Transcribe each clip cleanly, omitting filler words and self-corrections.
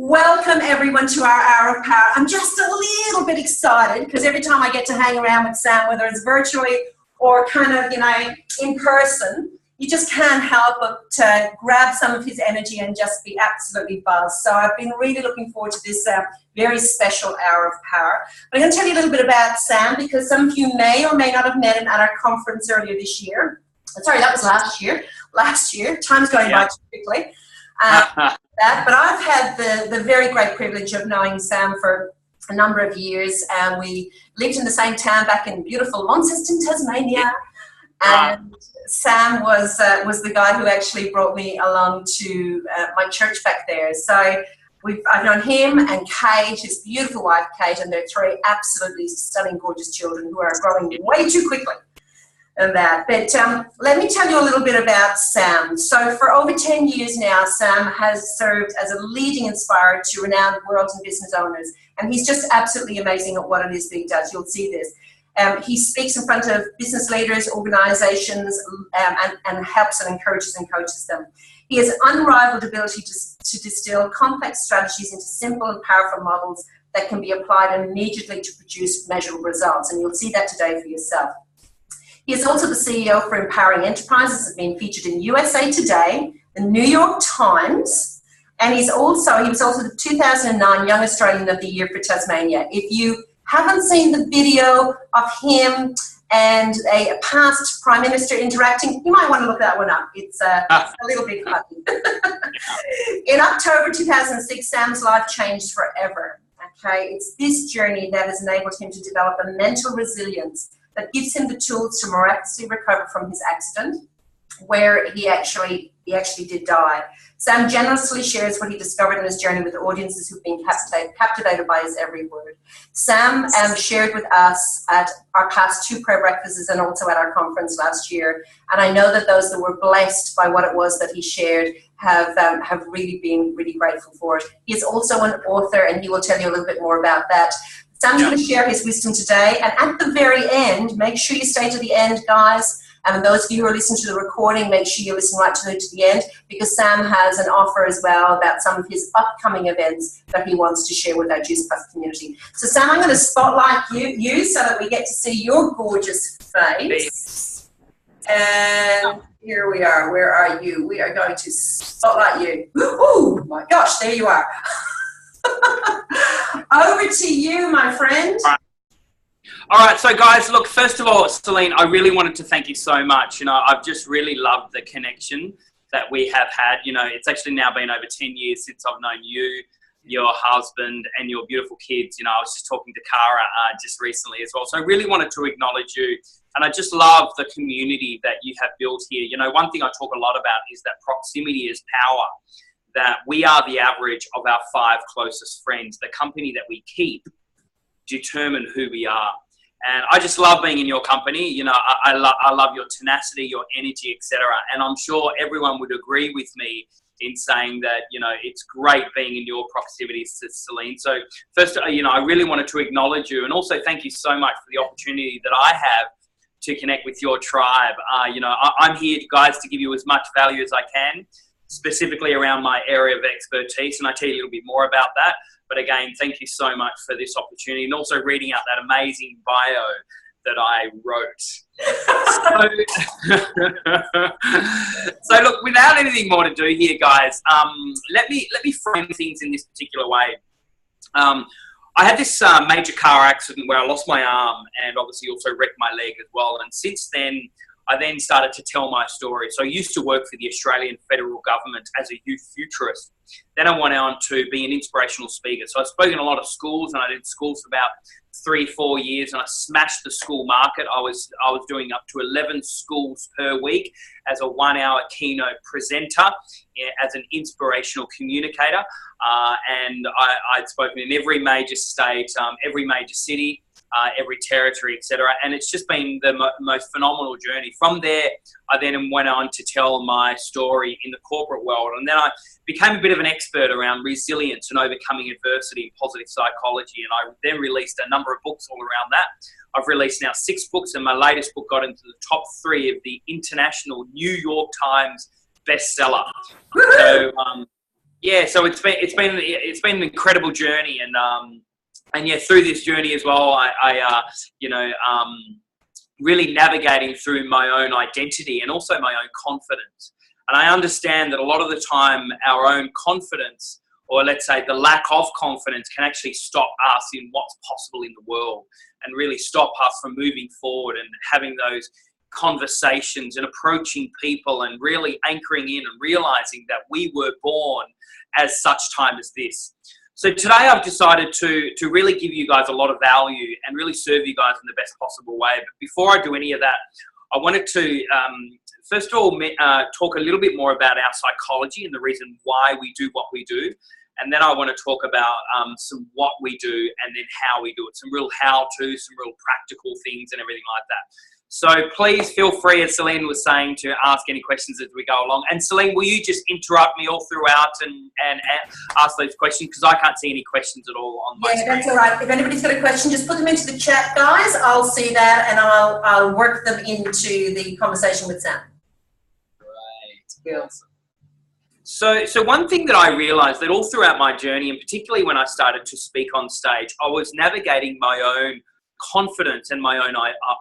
Welcome everyone to our Hour of Power. I'm just a little bit excited because every time I get to hang around with Sam, whether it's virtually or kind of, in person, you just can't help but to grab some of his energy and just be absolutely buzzed. So I've been really looking forward to this very special Hour of Power. But I'm going to tell you a little bit about Sam because some of you may or may not have met him at our conference earlier this year. Sorry, that was last year. Time's going by too quickly. But I've had the very great privilege of knowing Sam for a number of years. We lived in the same town back in beautiful Launceston, Tasmania. And Sam was the guy who actually brought me along to my church back there. So I've known him and Kate, his beautiful wife Kate, and their three absolutely stunning, gorgeous children who are growing way too quickly. And that. But let me tell you a little bit about Sam. So for over 10 years now, Sam has served as a leading inspirer to renowned world and business owners. And he's just absolutely amazing at what it is that he does. You'll see this. He speaks in front of business leaders, organizations, and helps and encourages and coaches them. He has an unrivaled ability to distill complex strategies into simple and powerful models that can be applied immediately to produce measurable results. And you'll see that today for yourself. He is also the CEO for Empowering Enterprises, has been featured in USA Today, the New York Times, and he was also the 2009 Young Australian of the Year for Tasmania. If you haven't seen the video of him and a past Prime Minister interacting, you might want to look that one up. It's a little bit funny. In October 2006, Sam's life changed forever. Okay, it's this journey that has enabled him to develop a mental resilience that gives him the tools to miraculously recover from his accident, where he actually did die. Sam generously shares what he discovered in his journey with audiences who've been captivated by his every word. Sam shared with us at our past 2 prayer breakfasts and also at our conference last year. And I know that those that were blessed by what it was that he shared have really been really grateful for it. He is also an author, and he will tell you a little bit more about that. Sam's going to share his wisdom today, and at the very end, make sure you stay to the end, guys. And those of you who are listening to the recording, make sure you listen right to the end, because Sam has an offer as well about some of his upcoming events that he wants to share with our Juice Plus community. So Sam, I'm going to spotlight you so that we get to see your gorgeous face. And here we are. Where are you? We are going to spotlight you. Oh my gosh, there you are. Over to you, my friend. All right, so guys, look, first of all, Celine, I really wanted to thank you so much. I've just really loved the connection that we have had. It's actually now been over 10 years since I've known you, your husband, and your beautiful kids. I was just talking to Cara just recently as well. So I really wanted to acknowledge you. And I just love the community that you have built here. One thing I talk a lot about is that proximity is power. That we are the average of our 5 closest friends. The company that we keep determine who we are. And I just love being in your company. I love your tenacity, your energy, etc. And I'm sure everyone would agree with me in saying that, it's great being in your proximity, Celine. So first, I really wanted to acknowledge you, and also thank you so much for the opportunity that I have to connect with your tribe. I'm here, guys, to give you as much value as I can, specifically around my area of expertise, and I'll tell you a little bit more about that. But again, thank you so much for this opportunity, and also reading out that amazing bio that I wrote. So look, without anything more to do here, guys, let me frame things in this particular way. I had this major car accident where I lost my arm and obviously also wrecked my leg as well. And since then, I then started to tell my story. So I used to work for the Australian federal government as a youth futurist. Then I went on to be an inspirational speaker. So I've spoken in a lot of schools, and I did schools for about 3-4 years, and I smashed the school market. I was doing up to 11 schools per week as a 1-hour keynote presenter, as an inspirational communicator. And I'd spoken in every major state, every major city, every territory, etc. And it's just been the most phenomenal journey. From there, I then went on to tell my story in the corporate world. And then I became a bit of an expert around resilience and overcoming adversity and positive psychology. And I then released a number of books all around that. I've released now 6 books, and my latest book got into the top 3 of the international New York Times bestseller. So, Yeah, so it's been an incredible journey, and yeah, through this journey as well, really navigating through my own identity and also my own confidence. And I understand that a lot of the time our own confidence, or let's say the lack of confidence, can actually stop us in what's possible in the world and really stop us from moving forward and having those conversations and approaching people and really anchoring in and realizing that we were born as such time as this. So today I've decided to really give you guys a lot of value and really serve you guys in the best possible way. But before I do any of that, I wanted to first of all talk a little bit more about our psychology and the reason why we do what we do. And then I want to talk about some what we do and then how we do it, some real how-to, some real practical things and everything like that. So please feel free, as Celine was saying, to ask any questions as we go along. And Celine, will you just interrupt me all throughout and ask those questions? Because I can't see any questions at all on my screen. Yeah, that's all right. If anybody's got a question, just put them into the chat, guys. I'll see that and I'll work them into the conversation with Sam. Great. Awesome. So one thing that I realized that all throughout my journey, and particularly when I started to speak on stage, I was navigating my own confidence and my own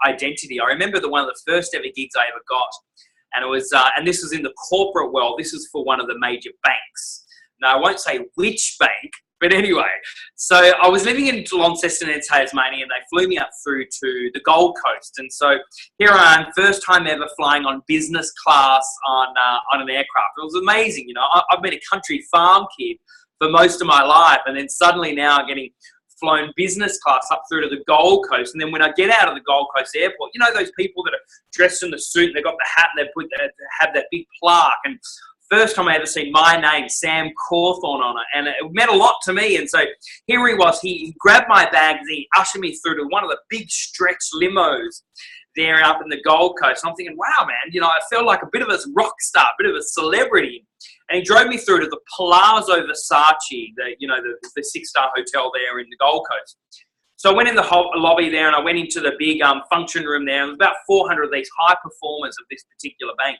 identity. I remember one of the first ever gigs I ever got, and it was, and this was in the corporate world. This was for one of the major banks. Now I won't say which bank, but anyway. So I was living in Launceston in Tasmania, and they flew me up through to the Gold Coast. And so here I am, first time ever flying on business class on an aircraft. It was amazing, you know. I've been a country farm kid for most of my life, and then suddenly now getting flown business class up through to the Gold Coast. And then when I get out of the Gold Coast airport, you know those people that are dressed in the suit and they've got the hat and they have that big plaque. And first time I ever seen my name, Sam Cawthorn, on it. And it meant a lot to me. And so here he was. He grabbed my bag and he ushered me through to one of the big stretch limos there up in the Gold Coast. And I'm thinking, wow, man, you know, I felt like a bit of a rock star, a bit of a celebrity. And he drove me through to the Palazzo Versace, the six-star hotel there in the Gold Coast. So I went in the lobby there and I went into the big function room there. And there was about 400 of these high performers of this particular bank.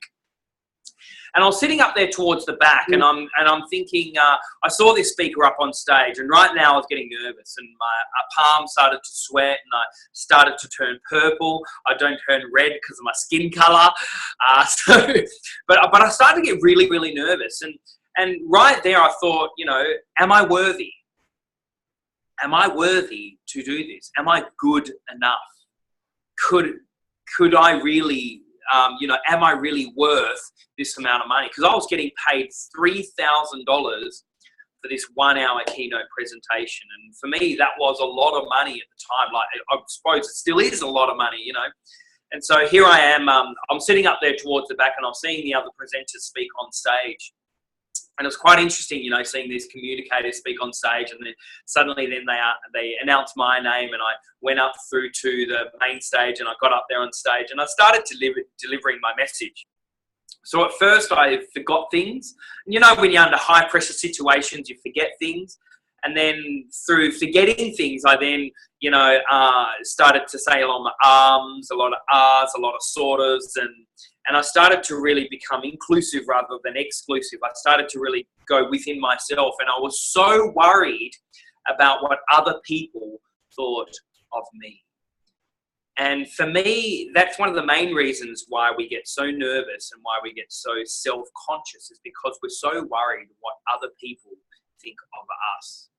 And I was sitting up there towards the back, and I'm thinking, I saw this speaker up on stage, and right now I was getting nervous, and my palms started to sweat, and I started to turn purple. I don't turn red because of my skin color, but I started to get really, really nervous, and right there I thought, you know, am I worthy? Am I worthy to do this? Am I good enough? Could I really? Am I really worth this amount of money? Because I was getting paid $3,000 for this 1 hour keynote presentation. And for me, that was a lot of money at the time. Like, I suppose it still is a lot of money, you know. And so here I am, I'm sitting up there towards the back and I'm seeing the other presenters speak on stage. And it was quite interesting, you know, seeing these communicators speak on stage, and then suddenly they announced my name, and I went up through to the main stage, and I got up there on stage, and I started delivering my message. So at first I forgot things. And you know, when you're under high pressure situations, you forget things. And then through forgetting things, I then, you know, started to say a lot of ums, a lot of ahs, a lot of sortas, and I started to really become inclusive rather than exclusive. I started to really go within myself, and I was so worried about what other people thought of me. And for me, that's one of the main reasons why we get so nervous and why we get so self-conscious, is because we're so worried what other people think of us.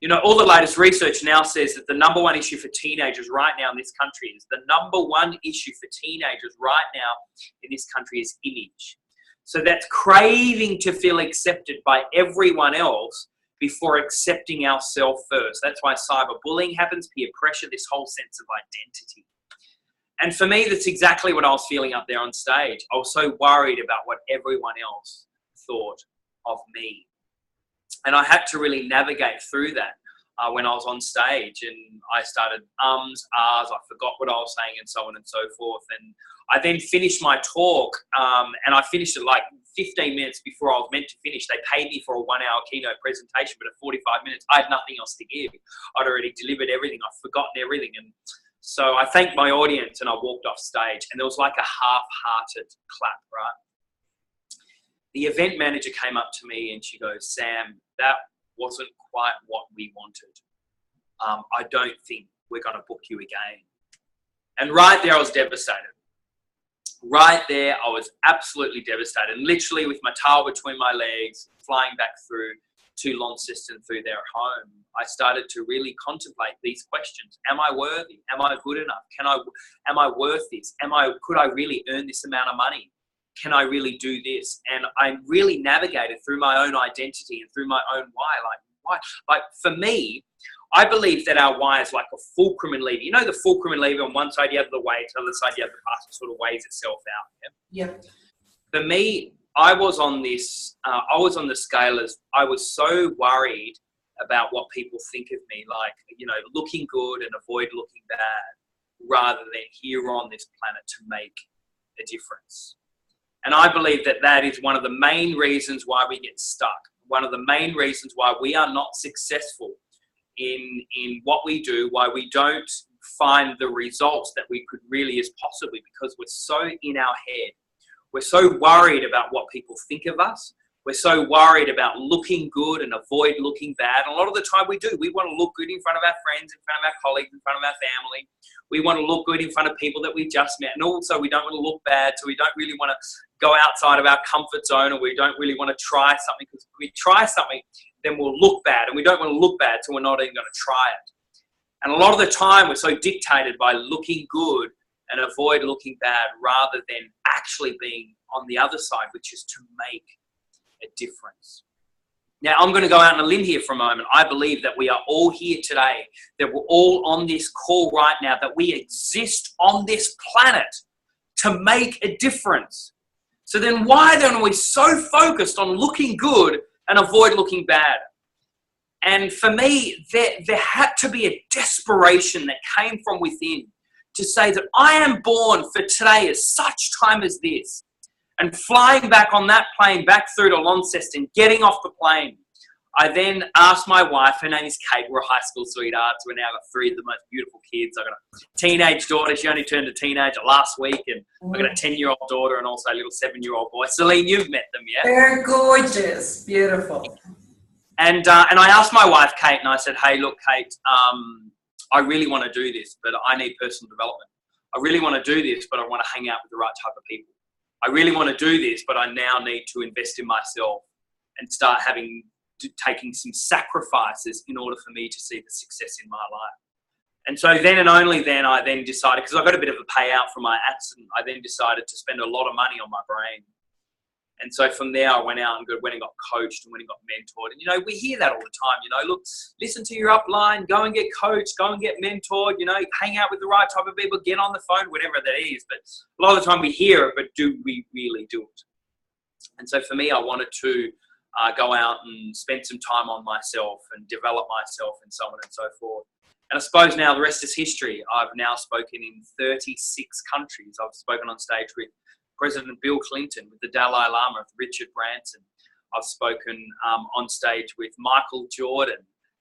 You know, all the latest research now says that the number one issue for teenagers right now in this country is image. So that's craving to feel accepted by everyone else before accepting ourselves first. That's why cyberbullying happens, peer pressure, this whole sense of identity. And for me, that's exactly what I was feeling up there on stage. I was so worried about what everyone else thought of me. And I had to really navigate through that when I was on stage, and I started ums, ahs, I forgot what I was saying, and so on and so forth. And I then finished my talk, and I finished it like 15 minutes before I was meant to finish. They paid me for a 1 hour keynote presentation, but at 45 minutes, I had nothing else to give. I'd already delivered everything. I'd forgotten everything. And so I thanked my audience and I walked off stage, and there was like a half-hearted clap, right? the event manager came up to me and she goes, Sam, that wasn't quite what we wanted. I don't think we're going to book you again. And right there, I was devastated. Right there, I was absolutely devastated. And literally with my tail between my legs, flying back through to Launceston through their home, I started to really contemplate these questions. Am I worthy? Am I good enough? Am I worth this? Could I really earn this amount of money? Can I really do this? And I really navigated through my own identity and through my own why. Like for me, I believe that our why is like a fulcrum and lever. You know the fulcrum and lever, on one side you have the weight, on the other side you have the path, it sort of weighs itself out. Yeah. For me, I was on the scale as I was so worried about what people think of me, like, you know, looking good and avoid looking bad, rather than here on this planet to make a difference. And I believe that that is one of the main reasons why we get stuck. One of the main reasons why we are not successful in what we do, why we don't find the results that we could really as possibly, because we're so in our head. We're so worried about what people think of us. We're so worried about looking good and avoid looking bad. And a lot of the time we do. We want to look good in front of our friends, in front of our colleagues, in front of our family. We want to look good in front of people that we just met. And also we don't want to look bad, so we don't really want to go outside of our comfort zone, or we don't really want to try something, because if we try something, then we'll look bad. And we don't want to look bad, so we're not even going to try it. And a lot of the time we're so dictated by looking good and avoid looking bad, rather than actually being on the other side, which is to make a difference. Now, I'm going to go out on a limb here for a moment. I believe that we are all here today, that we're all on this call right now, that we exist on this planet to make a difference. So then why then are we so focused on looking good and avoid looking bad? And for me, there had to be a desperation that came from within to say that I am born for today as such time as this. And flying back on that plane back through to Launceston, getting off the plane, I then asked my wife, her name is Kate, we're high school sweethearts, we're now got 3 of the most beautiful kids. I've got a teenage daughter, she only turned a teenager last week, and I've got a 10-year-old daughter and also a little 7-year-old boy. Celine, you've met them, yeah? They're gorgeous, beautiful. And I asked my wife, Kate, and I said, hey, look, Kate, I really want to do this, but I need personal development. I really want to do this, but I want to hang out with the right type of people. I really want to do this, but I now need to invest in myself and start taking some sacrifices in order for me to see the success in my life. And so then and only then I then decided, because I got a bit of a payout from my accident, I then decided to spend a lot of money on my brain. And so from there, I went out and went and got coached and went and got mentored. And, you know, we hear that all the time, you know, look, listen to your upline, go and get coached, go and get mentored, you know, hang out with the right type of people, get on the phone, whatever that is. But a lot of the time we hear it, but do we really do it? And so for me, I wanted to go out and spend some time on myself and develop myself and so on and so forth. And I suppose now the rest is history. I've now spoken in 36 countries. I've spoken on stage with President Bill Clinton, with the Dalai Lama, with Richard Branson. I've spoken on stage with Michael Jordan,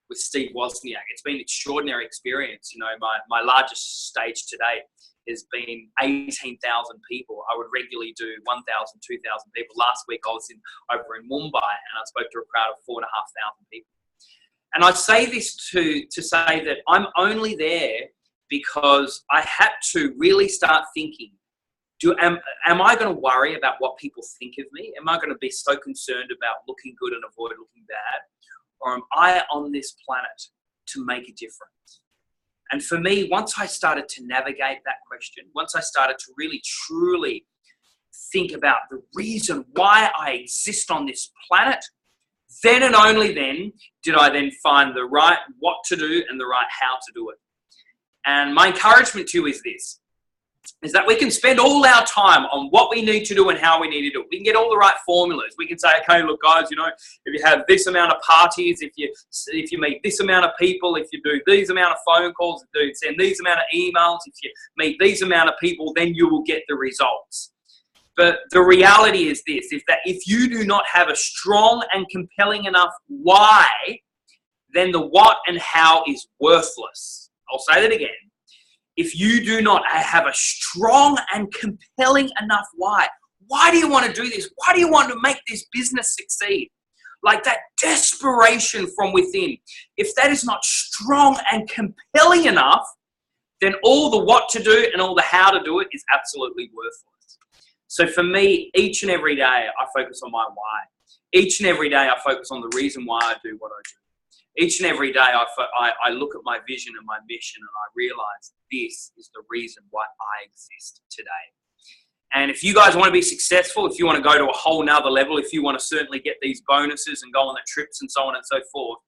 with Steve Wozniak. It's been an extraordinary experience. You know, my largest stage to date has been 18,000 people. I would regularly do 1,000, 2,000 people. Last week I was over in Mumbai and I spoke to a crowd of 4,500 people. And I say this to say that I'm only there because I had to really start thinking, am I going to worry about what people think of me? Am I going to be so concerned about looking good and avoid looking bad? Or am I on this planet to make a difference? And for me, once I started to navigate that question, once I started to really, truly think about the reason why I exist on this planet, then and only then did I then find the right what to do and the right how to do it. And my encouragement to you is this, is that we can spend all our time on what we need to do and how we need to do it. We can get all the right formulas. We can say, okay, look, guys, you know, if you have this amount of parties, if you meet this amount of people, if you do these amount of phone calls, if you send these amount of emails, if you meet these amount of people, then you will get the results. But the reality is this, is that if you do not have a strong and compelling enough why, then the what and how is worthless. I'll say that again. If you do not have a strong and compelling enough why, why do you want to do this? Why do you want to make this business succeed? Like that desperation from within. If that is not strong and compelling enough, then all the what to do and all the how to do it is absolutely worthless. So for me, each and every day, I focus on my why. Each and every day, I focus on the reason why I do what I do. Each and every day, I look at my vision and my mission, and I realize this is the reason why I exist today. And if you guys want to be successful, if you want to go to a whole nother level, if you want to certainly get these bonuses and go on the trips and so on and so forth,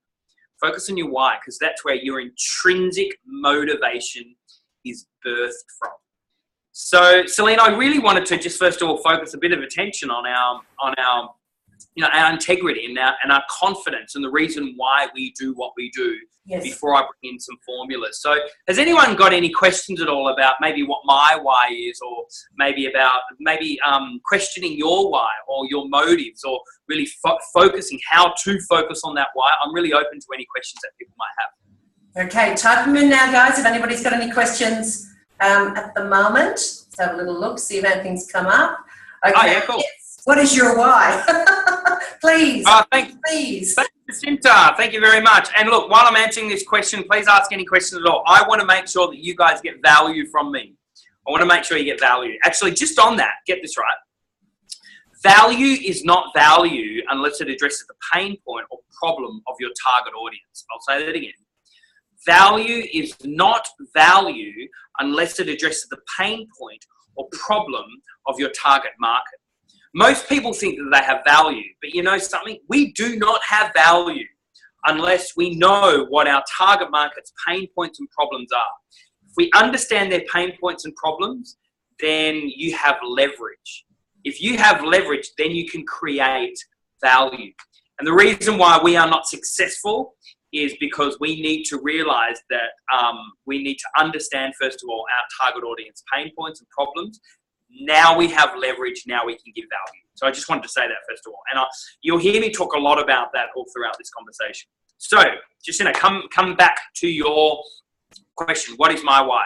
focus on your why, because that's where your intrinsic motivation is birthed from. So, Celine, I really wanted to just first of all focus a bit of attention on our integrity and our confidence and the reason why we do what we do. Yes. Before I bring in some formulas. So has anyone got any questions at all about maybe what my why is, or maybe about questioning your why or your motives, or really focusing how to focus on that why? I'm really open to any questions that people might have. Okay, type them in now, guys, if anybody's got any questions at the moment. Let's have a little look, see if anything's come up. Okay. Oh, yeah, cool. Yes. What is your why? Please. Please. Thank you, Jacinta. Thank you very much. And look, while I'm answering this question, please ask any questions at all. I want to make sure that you guys get value from me. I want to make sure you get value. Actually, just on that, get this right. Value is not value unless it addresses the pain point or problem of your target audience. I'll say that again. Value is not value unless it addresses the pain point or problem of your target market. Most people think that they have value, but you know something? We do not have value unless we know what our target market's pain points and problems are. If we understand their pain points and problems, then you have leverage. If you have leverage, then you can create value. And the reason why we are not successful is because we need to realize that we need to understand, first of all, our target audience pain points and problems. Now we have leverage. Now we can give value. So I just wanted to say that first of all. And you'll hear me talk a lot about that all throughout this conversation. So just come back to your question. What is my why?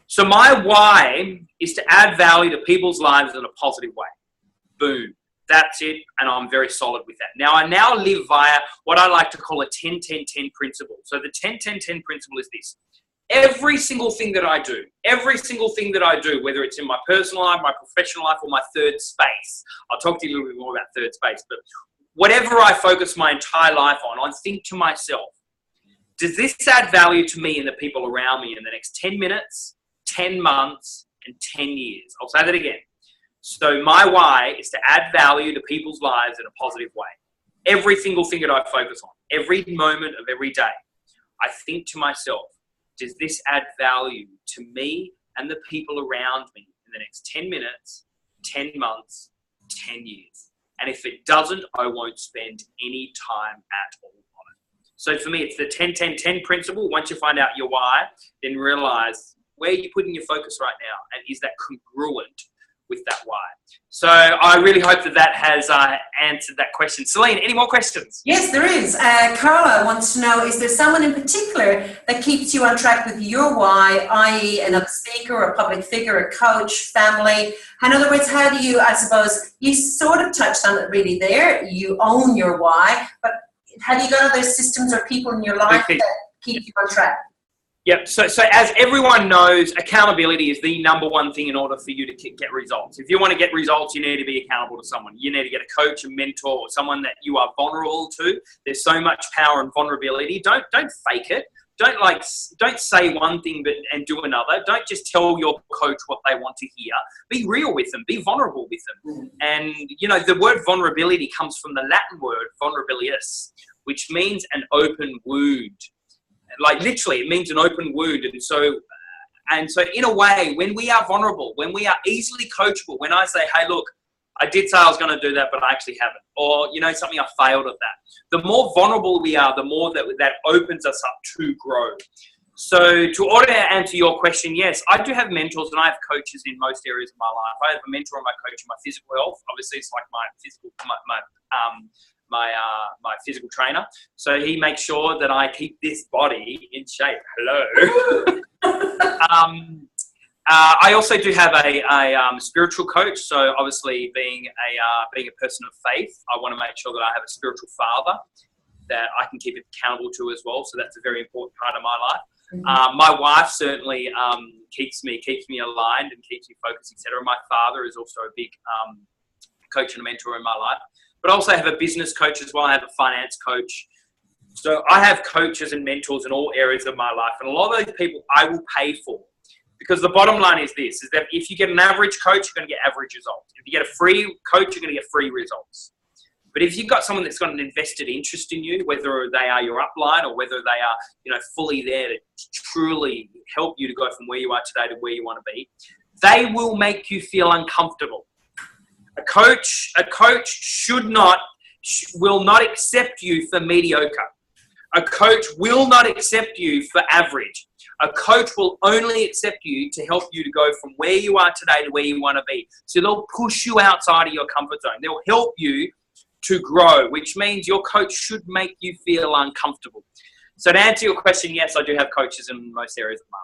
So my why is to add value to people's lives in a positive way. Boom. That's it. And I'm very solid with that. Now I live via what I like to call a 10-10-10 principle. So the 10-10-10 principle is this. Every single thing that I do, whether it's in my personal life, my professional life, or my third space, I'll talk to you a little bit more about third space, but whatever I focus my entire life on, I think to myself, does this add value to me and the people around me in the next 10 minutes, 10 months, and 10 years? I'll say that again. So my why is to add value to people's lives in a positive way. Every single thing that I focus on, every moment of every day, I think to myself, does this add value to me and the people around me in the next 10 minutes, 10 months, 10 years? And if it doesn't, I won't spend any time at all on it. So for me, it's the 10-10-10 principle. Once you find out your why, then realize where you're putting your focus right now, and is that congruent with that why? So I really hope that has answered that question. Celine, any more questions? Yes, there is. Carla wants to know, is there someone in particular that keeps you on track with your why, i.e. another speaker, or a public figure, a coach, family? In other words, how do you, I suppose, you sort of touched on it really there, you own your why, but have you got other systems or people in your life that keep you on track? Yep. So as everyone knows, accountability is the number one thing in order for you to get results. If you want to get results, you need to be accountable to someone. You need to get a coach, a mentor, or someone that you are vulnerable to. There's so much power in vulnerability. Don't fake it. Don't say one thing and do another. Don't just tell your coach what they want to hear. Be real with them. Be vulnerable with them. And the word vulnerability comes from the Latin word vulnerabilis, which means an open wound. Like literally, it means an open wound. And so in a way, when we are vulnerable, when we are easily coachable, when I say, hey, look, I did say I was going to do that, but I actually haven't. Or, something, I failed at that. The more vulnerable we are, the more that opens us up to grow. So to answer your question, yes, I do have mentors and I have coaches in most areas of my life. I have a mentor and my coach in my physical health. Obviously, it's like my physical trainer. So he makes sure that I keep this body in shape. Hello. I also do have a spiritual coach. So obviously, being a person of faith, I want to make sure that I have a spiritual father that I can keep accountable to as well. So that's a very important part of my life. My wife certainly keeps me aligned and keeps me focused, etc. My father is also a big coach and a mentor in my life. But I also have a business coach as well. I have a finance coach. So I have coaches and mentors in all areas of my life. And a lot of those people I will pay for. Because the bottom line is this, is that if you get an average coach, you're going to get average results. If you get a free coach, you're going to get free results. But if you've got someone that's got an invested interest in you, whether they are your upline or whether they are, fully there to truly help you to go from where you are today to where you want to be, they will make you feel uncomfortable. A coach will not accept you for mediocre. A coach will not accept you for average. A coach will only accept you to help you to go from where you are today to where you want to be. So they'll push you outside of your comfort zone. They'll help you to grow, which means your coach should make you feel uncomfortable. So to answer your question, yes, I do have coaches in most areas of my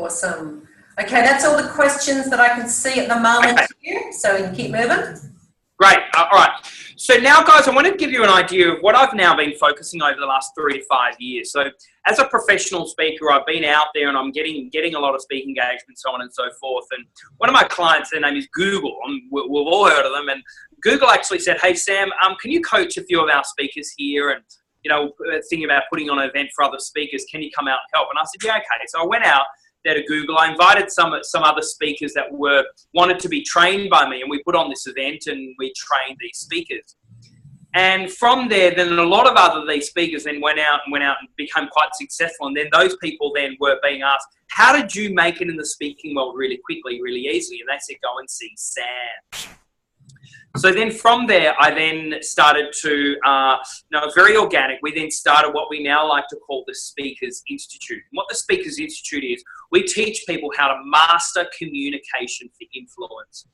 life. Awesome. Okay, that's all the questions that I can see at the moment here, so we can keep moving. Great. All right. So now, guys, I want to give you an idea of what I've now been focusing over the last 3 to 5 years. So as a professional speaker, I've been out there and I'm getting a lot of speaking engagements, so on and so forth. And one of my clients, their name is Google. We've all heard of them. And Google actually said, hey, Sam, can you coach a few of our speakers here? And, thinking about putting on an event for other speakers. Can you come out and help? And I said, yeah, okay. So I went out there to Google. I invited some other speakers that wanted to be trained by me, and we put on this event and we trained these speakers. And from there, then a lot of these speakers then went out and became quite successful. And then those people then were being asked, how did you make it in the speaking world really quickly, really easily? And they said, go and see Sam. So then from there, I then started to, very organic. We then started what we now like to call the Speakers Institute. And what the Speakers Institute is, we teach people how to master communication for influence.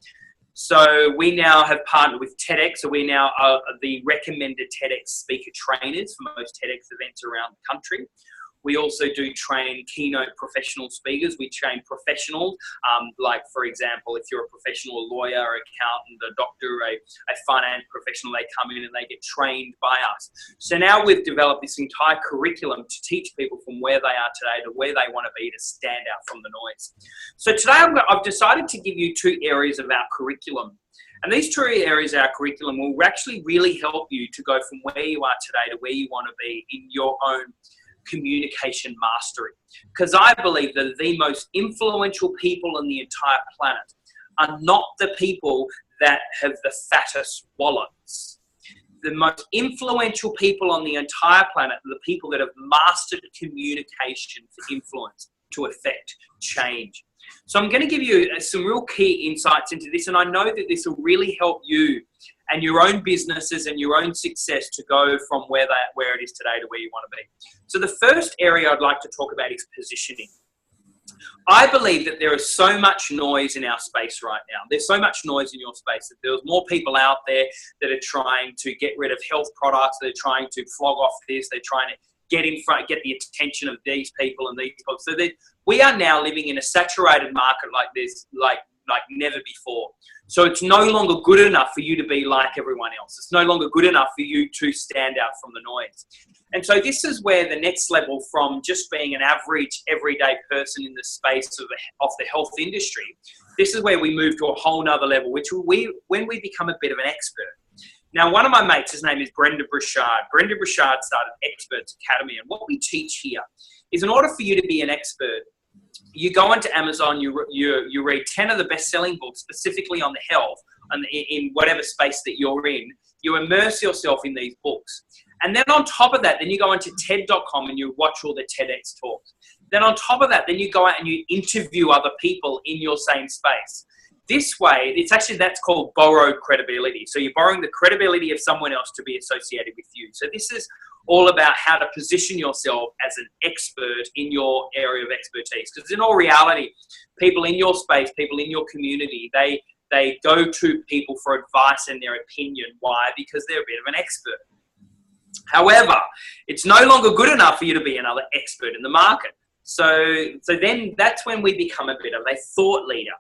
So we now have partnered with TEDx. So we now are the recommended TEDx speaker trainers for most TEDx events around the country. We also do train keynote professional speakers. We train professionals, like, for example, if you're a professional lawyer, accountant, a doctor, a finance professional, they come in and they get trained by us. So now we've developed this entire curriculum to teach people from where they are today to where they want to be to stand out from the noise. So today I've decided to give you 2 areas of our curriculum. And these 2 areas of our curriculum will actually really help you to go from where you are today to where you want to be in your own communication mastery. Because I believe that the most influential people on the entire planet are not the people that have the fattest wallets. The most influential people on the entire planet are the people that have mastered communication for influence, to affect change. So I'm going to give you some real key insights into this, and I know that this will really help you and your own businesses and your own success to go from where it is today to where you want to be. So the first area I'd like to talk about is positioning. I believe that there is so much noise in our space right now. There's so much noise in your space that there's more people out there that are trying to get rid of health products. They're trying to flog off this. They're trying to get in front, get the attention of these people and these people. So we are now living in a saturated market like this, like never before. So it's no longer good enough for you to be like everyone else. It's no longer good enough for you to stand out from the noise. And so this is where the next level from just being an average everyday person in the space of the health industry, this is where we move to a whole nother level, when we become a bit of an expert. Now, one of my mates, his name is Brenda Burchard. Brenda Burchard started Experts Academy. And what we teach here is in order for you to be an expert, you go into Amazon, you read 10 of the best-selling books specifically on the health and in whatever space that you're in. You immerse yourself in these books. And then on top of that, then you go into TED.com and you watch all the TEDx talks. Then on top of that, then you go out and you interview other people in your same space. This way, that's called borrowed credibility. So you're borrowing the credibility of someone else to be associated with you. So this is all about how to position yourself as an expert in your area of expertise. Because in all reality, people in your space, people in your community, they go to people for advice and their opinion. Why? Because they're a bit of an expert. However, it's no longer good enough for you to be another expert in the market. So then that's when we become a bit of a thought leader.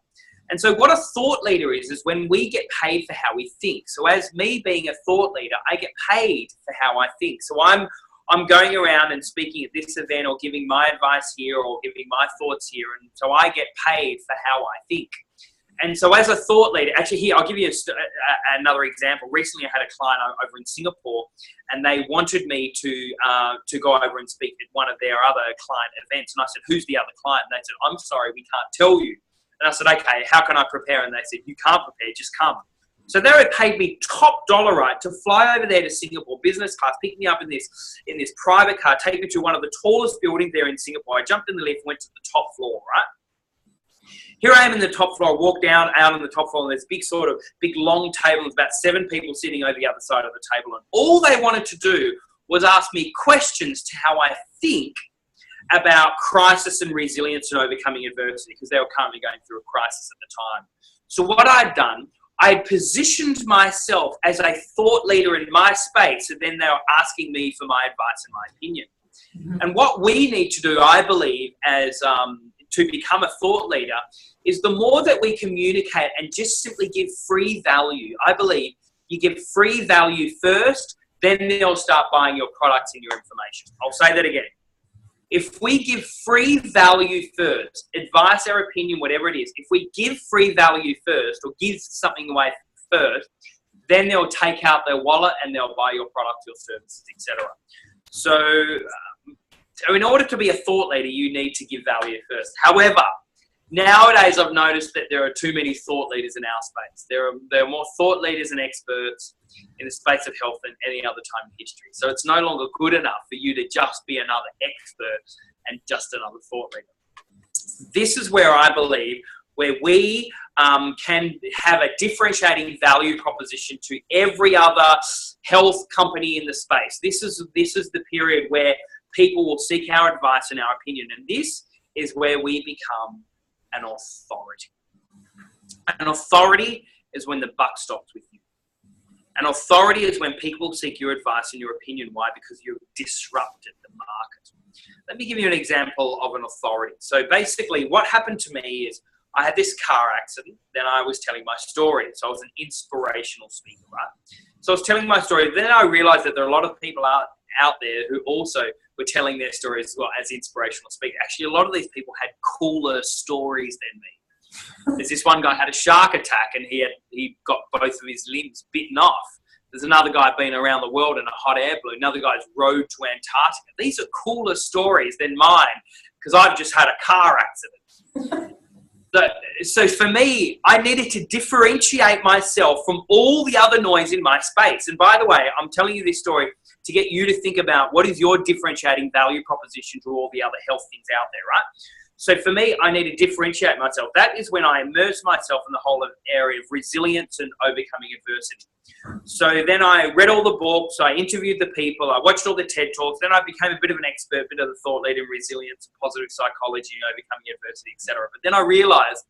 And so what a thought leader is when we get paid for how we think. So as me being a thought leader, I get paid for how I think. So I'm going around and speaking at this event or giving my advice here or giving my thoughts here. And so I get paid for how I think. And so as a thought leader, actually here, I'll give you another example. Recently I had a client over in Singapore and they wanted me to go over and speak at one of their other client events. And I said, who's the other client? And they said, I'm sorry, we can't tell you. And I said, okay, how can I prepare? And they said, you can't prepare, just come. So they had paid me top dollar, right, to fly over there to Singapore, business class, pick me up in this private car, take me to one of the tallest buildings there in Singapore. I jumped in the lift, went to the top floor, right? Here I am in the top floor. I walk down out on the top floor, and there's big long table. There's about 7 people sitting over the other side of the table. And all they wanted to do was ask me questions to how I think about crisis and resilience and overcoming adversity, because they were currently going through a crisis at the time. So what I'd done, I positioned myself as a thought leader in my space, and then they were asking me for my advice and my opinion. Mm-hmm. And what we need to do, I believe, as to become a thought leader, is the more that we communicate and just simply give free value. I believe you give free value first, then they'll start buying your products and your information. I'll say that again. If we give free value first, advice or opinion, whatever it is, if we give free value first or give something away first, then they'll take out their wallet and they'll buy your product, your services, etc. So in order to be a thought leader, you need to give value first. However, nowadays I've noticed that there are too many thought leaders in our space. There are more thought leaders and experts in the space of health than any other time in history. So it's no longer good enough for you to just be another expert and just another thought leader. This is where I believe where we can have a differentiating value proposition to every other health company in the space. This is the period where people will seek our advice and our opinion, and this is where we become an authority. An authority is when the buck stops with you. An authority is when people seek your advice and your opinion. Why? Because you've disrupted the market. Let me give you an example of an authority. So basically what happened to me is I had this car accident, then I was telling my story. So I was an inspirational speaker, right? So I was telling my story. Then I realized that there are a lot of people out there who also were telling their stories as well as inspirational speakers. Actually, a lot of these people had cooler stories than me. There's this one guy had a shark attack and he got both of his limbs bitten off. There's another guy been around the world in a hot air balloon. Another guy's rode to Antarctica. These are cooler stories than mine because I've just had a car accident. So for me, I needed to differentiate myself from all the other noise in my space. And by the way, I'm telling you this story to get you to think about what is your differentiating value proposition to all the other health things out there, right? So for me, I need to differentiate myself. That is when I immerse myself in the whole area of resilience and overcoming adversity. So then I read all the books, I interviewed the people, I watched all the TED Talks, then I became a bit of an expert, a bit of a thought leader in resilience, positive psychology, overcoming adversity, etc. But then I realized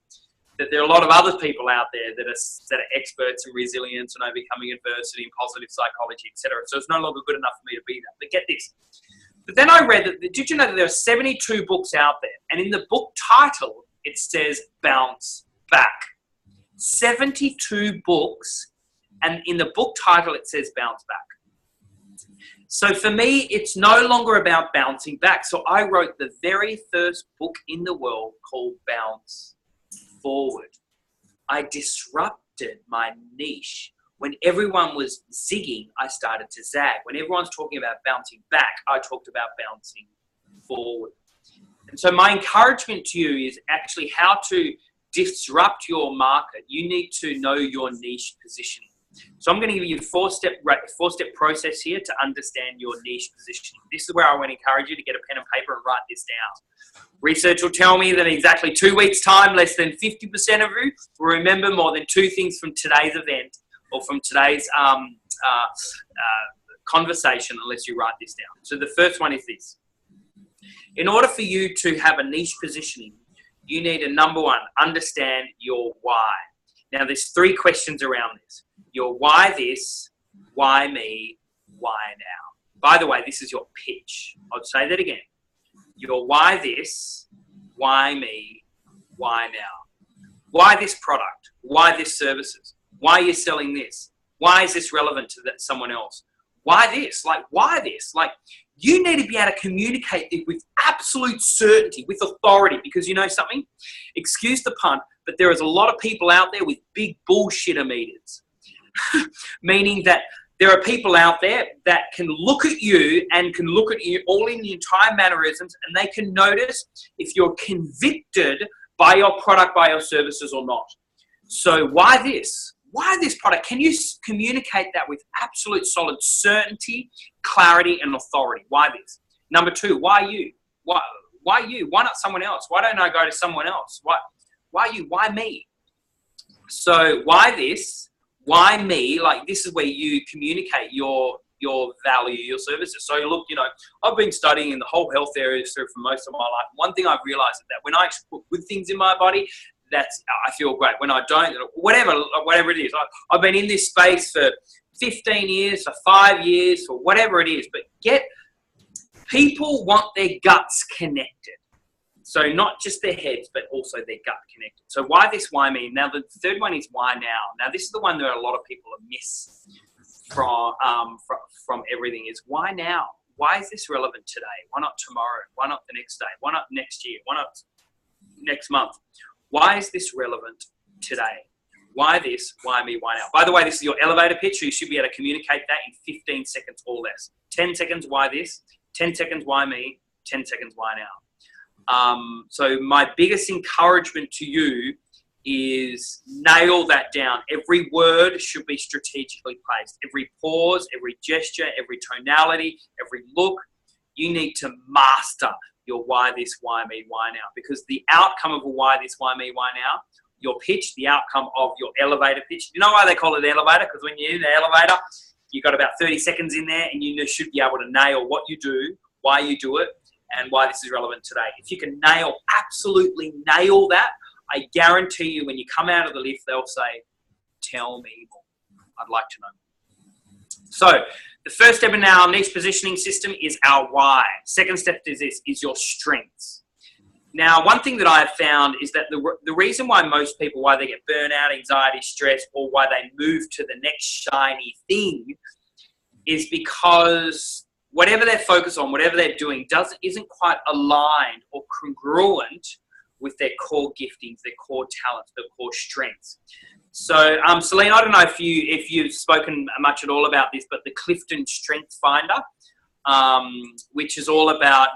that there are a lot of other people out there that are experts in resilience and overcoming adversity and positive psychology, etc. So it's no longer good enough for me to be that. But get this. But then I read that, did you know that there are 72 books out there? And in the book title, it says Bounce Back. 72 books, and in the book title, it says Bounce Back. So for me, it's no longer about bouncing back. So I wrote the very first book in the world called Bounce Forward. I disrupted my niche. When everyone was zigging, I started to zag. When everyone's talking about bouncing back, I talked about bouncing forward. And so my encouragement to you is actually how to disrupt your market. You need to know your niche positioning. So I'm going to give you a four-step process here to understand your niche positioning. This is where I want to encourage you to get a pen and paper and write this down. Research will tell me that in exactly 2 weeks' time, less than 50% of you will remember more than 2 things from today's event or from today's conversation unless you write this down. So the first one is this. In order for you to have a niche positioning, you need to, number one, understand your why. Now, there's 3 questions around this. Your why this, why me, why now. By the way, this is your pitch. I'll say that again. your why this, why me, why now. Why this product? Why this services? Why are you selling this? Why is this relevant to someone else? Why this? Like, why this? Like, you need to be able to communicate it with absolute certainty, with authority, because you know something? Excuse the pun, but there is a lot of people out there with big bullshitter meters. Meaning that there are people out there that can look at you and can look at you all in the entire mannerisms, and they can notice if you're convicted by your product, by your services or not. So why this? Why this product? Can you communicate that with absolute solid certainty, clarity, and authority? Why this? Number two, why you? Why you? Why not someone else? Why don't I go to someone else? Why you? Why me? So why this? Why me? Like, this is where you communicate your value, your services. So look, you know, I've been studying in the whole health areas for most of my life. One thing I've realized is that when I put good things in my body, I feel great. When I don't, whatever it is, I've been in this space for 15 years, for 5 years, for whatever it is. But people want their guts connected. So not just their heads, but also their gut connected. So why this, why me? Now the third one is why now. Now this is the one that a lot of people are miss from everything is why now? Why is this relevant today? Why not tomorrow? Why not the next day? Why not next year? Why not next month? Why is this relevant today? Why this? Why me? Why now? By the way, this is your elevator pitch, so you should be able to communicate that in 15 seconds or less. 10 seconds, why this? 10 seconds, why me? 10 seconds, why now? So my biggest encouragement to you is nail that down. Every word should be strategically placed. Every pause, every gesture, every tonality, every look, you need to master your why this, why me, why now. Because the outcome of a why this, why me, why now, your pitch, the outcome of your elevator pitch. You know why they call it elevator? Because when you're in the elevator, you've got about 30 seconds in there and you should be able to nail what you do, why you do it, and why this is relevant today. If you can absolutely nail that, I guarantee you when you come out of the lift, they'll say, tell me more. I'd like to know more. So the first step in our niche positioning system is our why. Second step is your strengths. Now, one thing that I have found is that the reason why most people, why they get burnout, anxiety, stress, or why they move to the next shiny thing is because whatever they're focused on, whatever they're doing isn't quite aligned or congruent with their core giftings, their core talents, their core strengths. So, Celine, I don't know if you've spoken much at all about this, but the Clifton Strength Finder, which is all about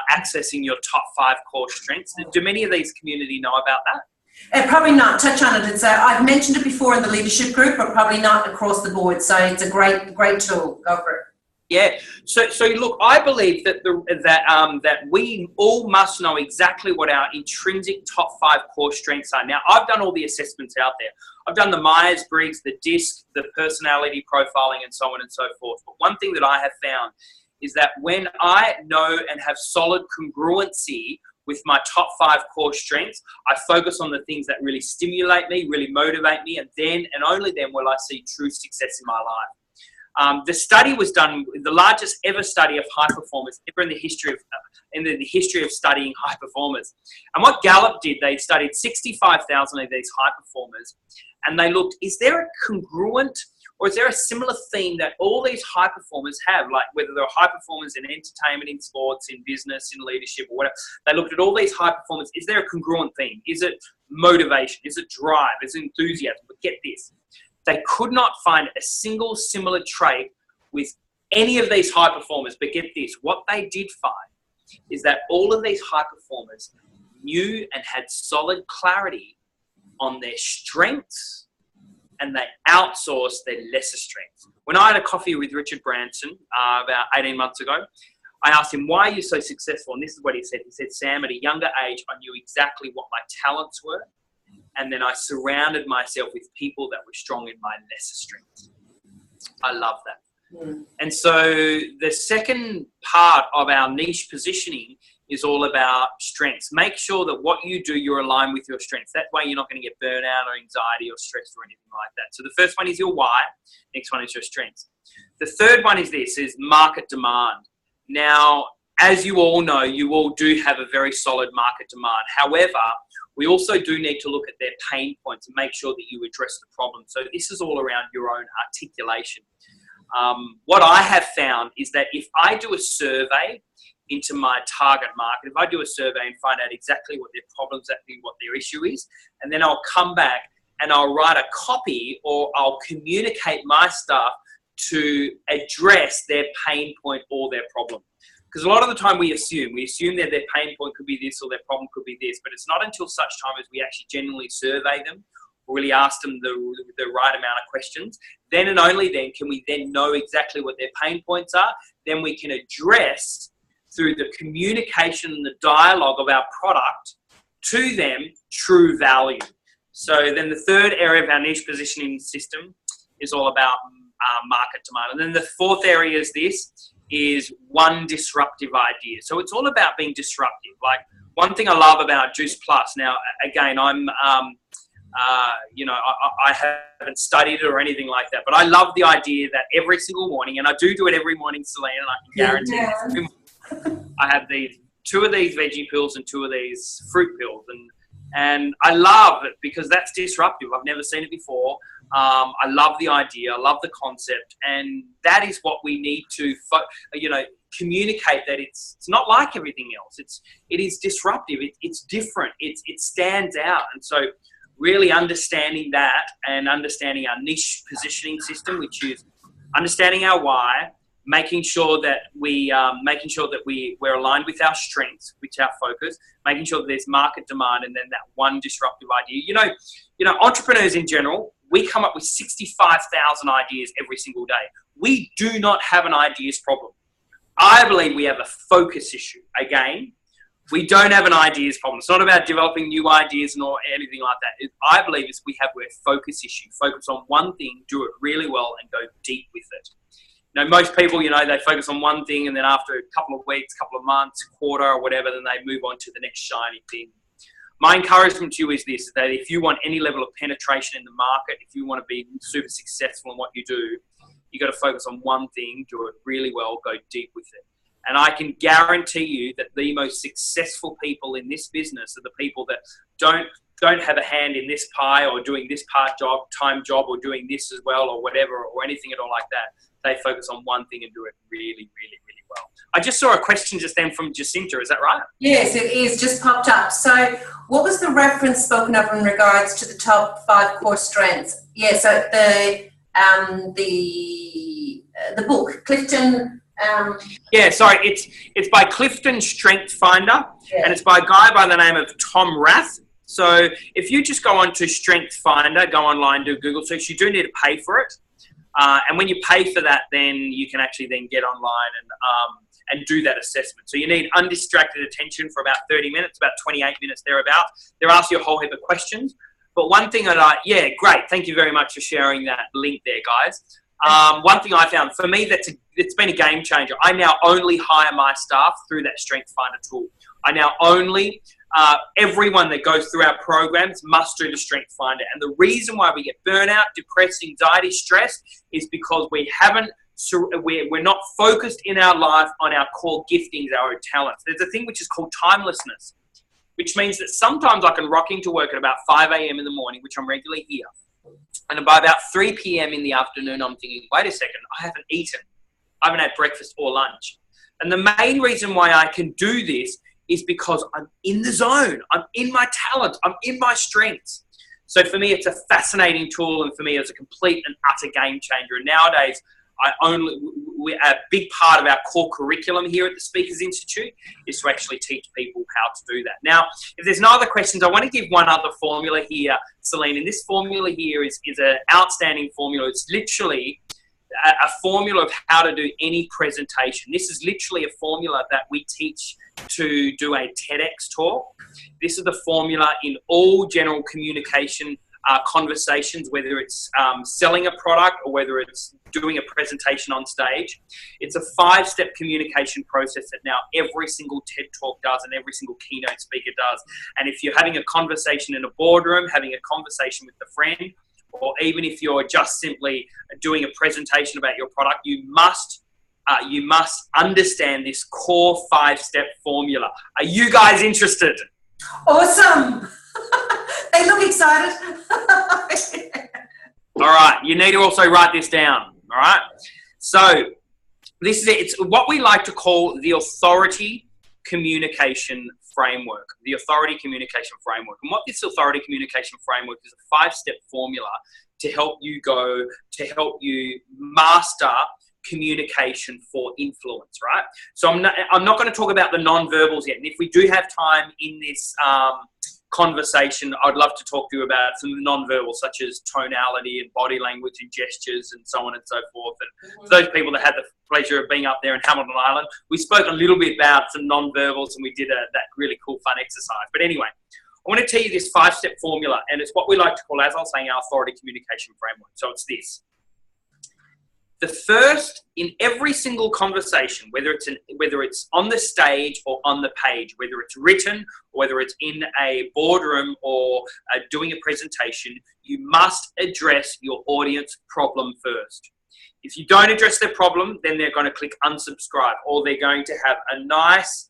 accessing your top 5 core strengths. Do many of these community know about that? Probably not. Touch on it. I've mentioned it before in the leadership group, but probably not across the board. So it's a great tool. Go for it. Yeah. So look, I believe that that we all must know exactly what our intrinsic top 5 core strengths are. Now, I've done all the assessments out there. I've done the Myers-Briggs, the DISC, the personality profiling, and so on and so forth. But one thing that I have found is that when I know and have solid congruency with my top 5 core strengths, I focus on the things that really stimulate me, really motivate me, and then and only then will I see true success in my life. The study was done, the largest ever study of high performers ever in the history of studying high performers. And what Gallup did, they studied 65,000 of these high performers, and they looked, is there a congruent or is there a similar theme that all these high performers have, like whether they're high performers in entertainment, in sports, in business, in leadership, or whatever. They looked at all these high performers. Is there a congruent theme? Is it motivation? Is it drive? Is it enthusiasm? But get this. They could not find a single similar trait with any of these high performers. But get this, what they did find is that all of these high performers knew and had solid clarity on their strengths, and they outsourced their lesser strengths. When I had a coffee with Richard Branson about 18 months ago, I asked him, why are you so successful? And this is what he said. He said, Sam, at a younger age, I knew exactly what my talents were. And then I surrounded myself with people that were strong in my lesser strengths. I love that. Mm. And so the second part of our niche positioning is all about strengths. Make sure that what you do, you're aligned with your strengths. That way you're not going to get burnout or anxiety or stress or anything like that. So the first one is your why. Next one is your strengths. The third one is this, is market demand. Now, as you all know, you all do have a very solid market demand. However, we also do need to look at their pain points and make sure that you address the problem. So this is all around your own articulation. What I have found is that if I do a survey into my target market, if I do a survey and find out exactly what their problem, exactly what their issue is, and then I'll come back and I'll write a copy or I'll communicate my stuff to address their pain point or their problem. Because a lot of the time we assume that their pain point could be this or their problem could be this, but it's not until such time as we actually genuinely survey them or really ask them the right amount of questions, then and only then can we then know exactly what their pain points are. Then we can address through the communication and the dialogue of our product to them true value. So then the third area of our niche positioning system is all about market demand. And then the fourth area is one disruptive idea. So it's all about being disruptive. Like one thing I love about Juice Plus, now again, I'm, I haven't studied it or anything like that, but I love the idea that every single morning, and I do it every morning, Celine, and I can guarantee I have two of these veggie pills and 2 of these fruit pills, and I love it because that's disruptive. I've never seen it before. I love the idea. I love the concept, and that is what we need to, communicate that it's not like everything else. It is disruptive. It's different. It stands out, and so really understanding that and understanding our niche positioning system, which is understanding our why, making sure that we're aligned with our strengths, which our focus, making sure that there's market demand, and then that one disruptive idea. You know, entrepreneurs in general, we come up with 65,000 ideas every single day. We do not have an ideas problem. I believe we have a focus issue. Again, we don't have an ideas problem. It's not about developing new ideas nor anything like that. I believe we have a focus issue. Focus on one thing, do it really well, and go deep with it. Most people, they focus on one thing, and then after a couple of weeks, couple of months, quarter, or whatever, then they move on to the next shiny thing. My encouragement to you is this, that if you want any level of penetration in the market, if you want to be super successful in what you do, you got to focus on one thing, do it really well, go deep with it. And I can guarantee you that the most successful people in this business are the people that don't have a hand in this pie or doing this time job or doing this as well or whatever or anything at all like that. They focus on one thing and do it really, really, really well. I just saw a question just then from Jacinta. Is that right? Yes, it is. Just popped up. So what was the reference spoken of in regards to the top 5 core strengths? Yeah, so the book, Clifton... it's by Clifton Strength Finder, and it's by a guy by the name of Tom Rath. So if you just go on to Strength Finder, go online, do Google search, you do need to pay for it. And when you pay for that, then you can actually then get online and do that assessment. So you need undistracted attention for about 30 minutes, about 28 minutes thereabouts. They'll ask you a whole heap of questions. But one thing great. Thank you very much for sharing that link there, guys. One thing I found, for me, it's been a game changer. I now only hire my staff through that Strength Finder tool. I now only, everyone that goes through our programs must do the Strength Finder. And the reason why we get burnout, depressed, anxiety, stress is because we're not focused in our life on our core giftings, our talents. There's a thing which is called timelessness, which means that sometimes I can rock into work at about 5 a.m. in the morning, which I'm regularly here. And by about 3 p.m. in the afternoon, I'm thinking, wait a second, I haven't eaten. I haven't had breakfast or lunch. And the main reason why I can do this is because I'm in the zone. I'm in my talent. I'm in my strengths. So for me, it's a fascinating tool. And for me, it's a complete and utter game changer. And nowadays, a big part of our core curriculum here at the Speakers Institute is to actually teach people how to do that. Now, if there's no other questions, I want to give one other formula here, Celine. And this formula here is an outstanding formula. It's literally a formula of how to do any presentation. This is literally a formula that we teach to do a TEDx talk. This is the formula in all general communication conversations, whether it's selling a product or whether it's doing a presentation on stage. It's a 5-step communication process that now every single TED Talk does and every single keynote speaker does. And if you're having a conversation in a boardroom, having a conversation with a friend, or even if you're just simply doing a presentation about your product, you must you must understand this core 5-step formula. Are you guys interested? Awesome. They look excited. All right. You need to also write this down. All right. So this is it. It's what we like to call the authority communication framework. The authority communication framework. And what this authority communication framework is a 5-step formula to help you master communication for influence, right? So I'm not going to talk about the non-verbals yet. And if we do have time in this conversation, I'd love to talk to you about some non-verbals such as tonality and body language and gestures and so on and so forth. And for those people that had the pleasure of being up there in Hamilton Island, we spoke a little bit about some non-verbals and we did that really cool fun exercise. But anyway, I want to tell you this 5-step formula, and it's what we like to call, as I was saying, our authority communication framework. So it's this. The first, in every single conversation, whether it's on the stage or on the page, whether it's written, or whether it's in a boardroom or doing a presentation, you must address your audience problem first. If you don't address their problem, then they're going to click unsubscribe, or they're going to have a nice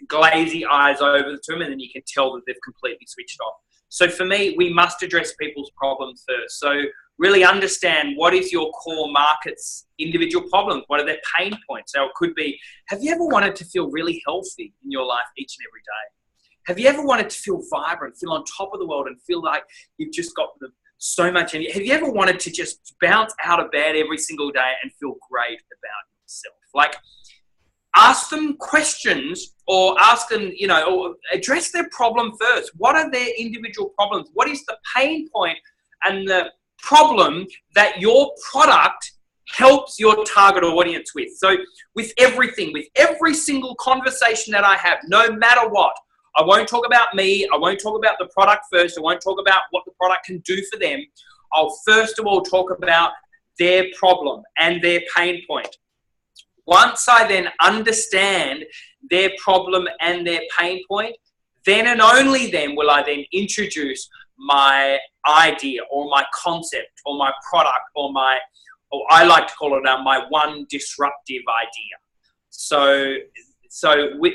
glazy eyes over to them, and then you can tell that they've completely switched off. So for me, we must address people's problems first. So really understand what is your core market's individual problems. What are their pain points? So it could be, have you ever wanted to feel really healthy in your life each and every day? Have you ever wanted to feel vibrant, feel on top of the world and feel like you've just got so much energy? Have you ever wanted to just bounce out of bed every single day and feel great about yourself? Like, ask them questions or ask them, or address their problem first. What are their individual problems? What is the pain point and the problem that your product helps your target audience with? So with everything, with every single conversation that I have, no matter what, I won't talk about me. I won't talk about the product first. I won't talk about what the product can do for them. I'll first of all talk about their problem and their pain point. Once I then understand their problem and their pain point, then and only then will I then introduce my idea or my concept or my product or I like to call it my one disruptive idea. So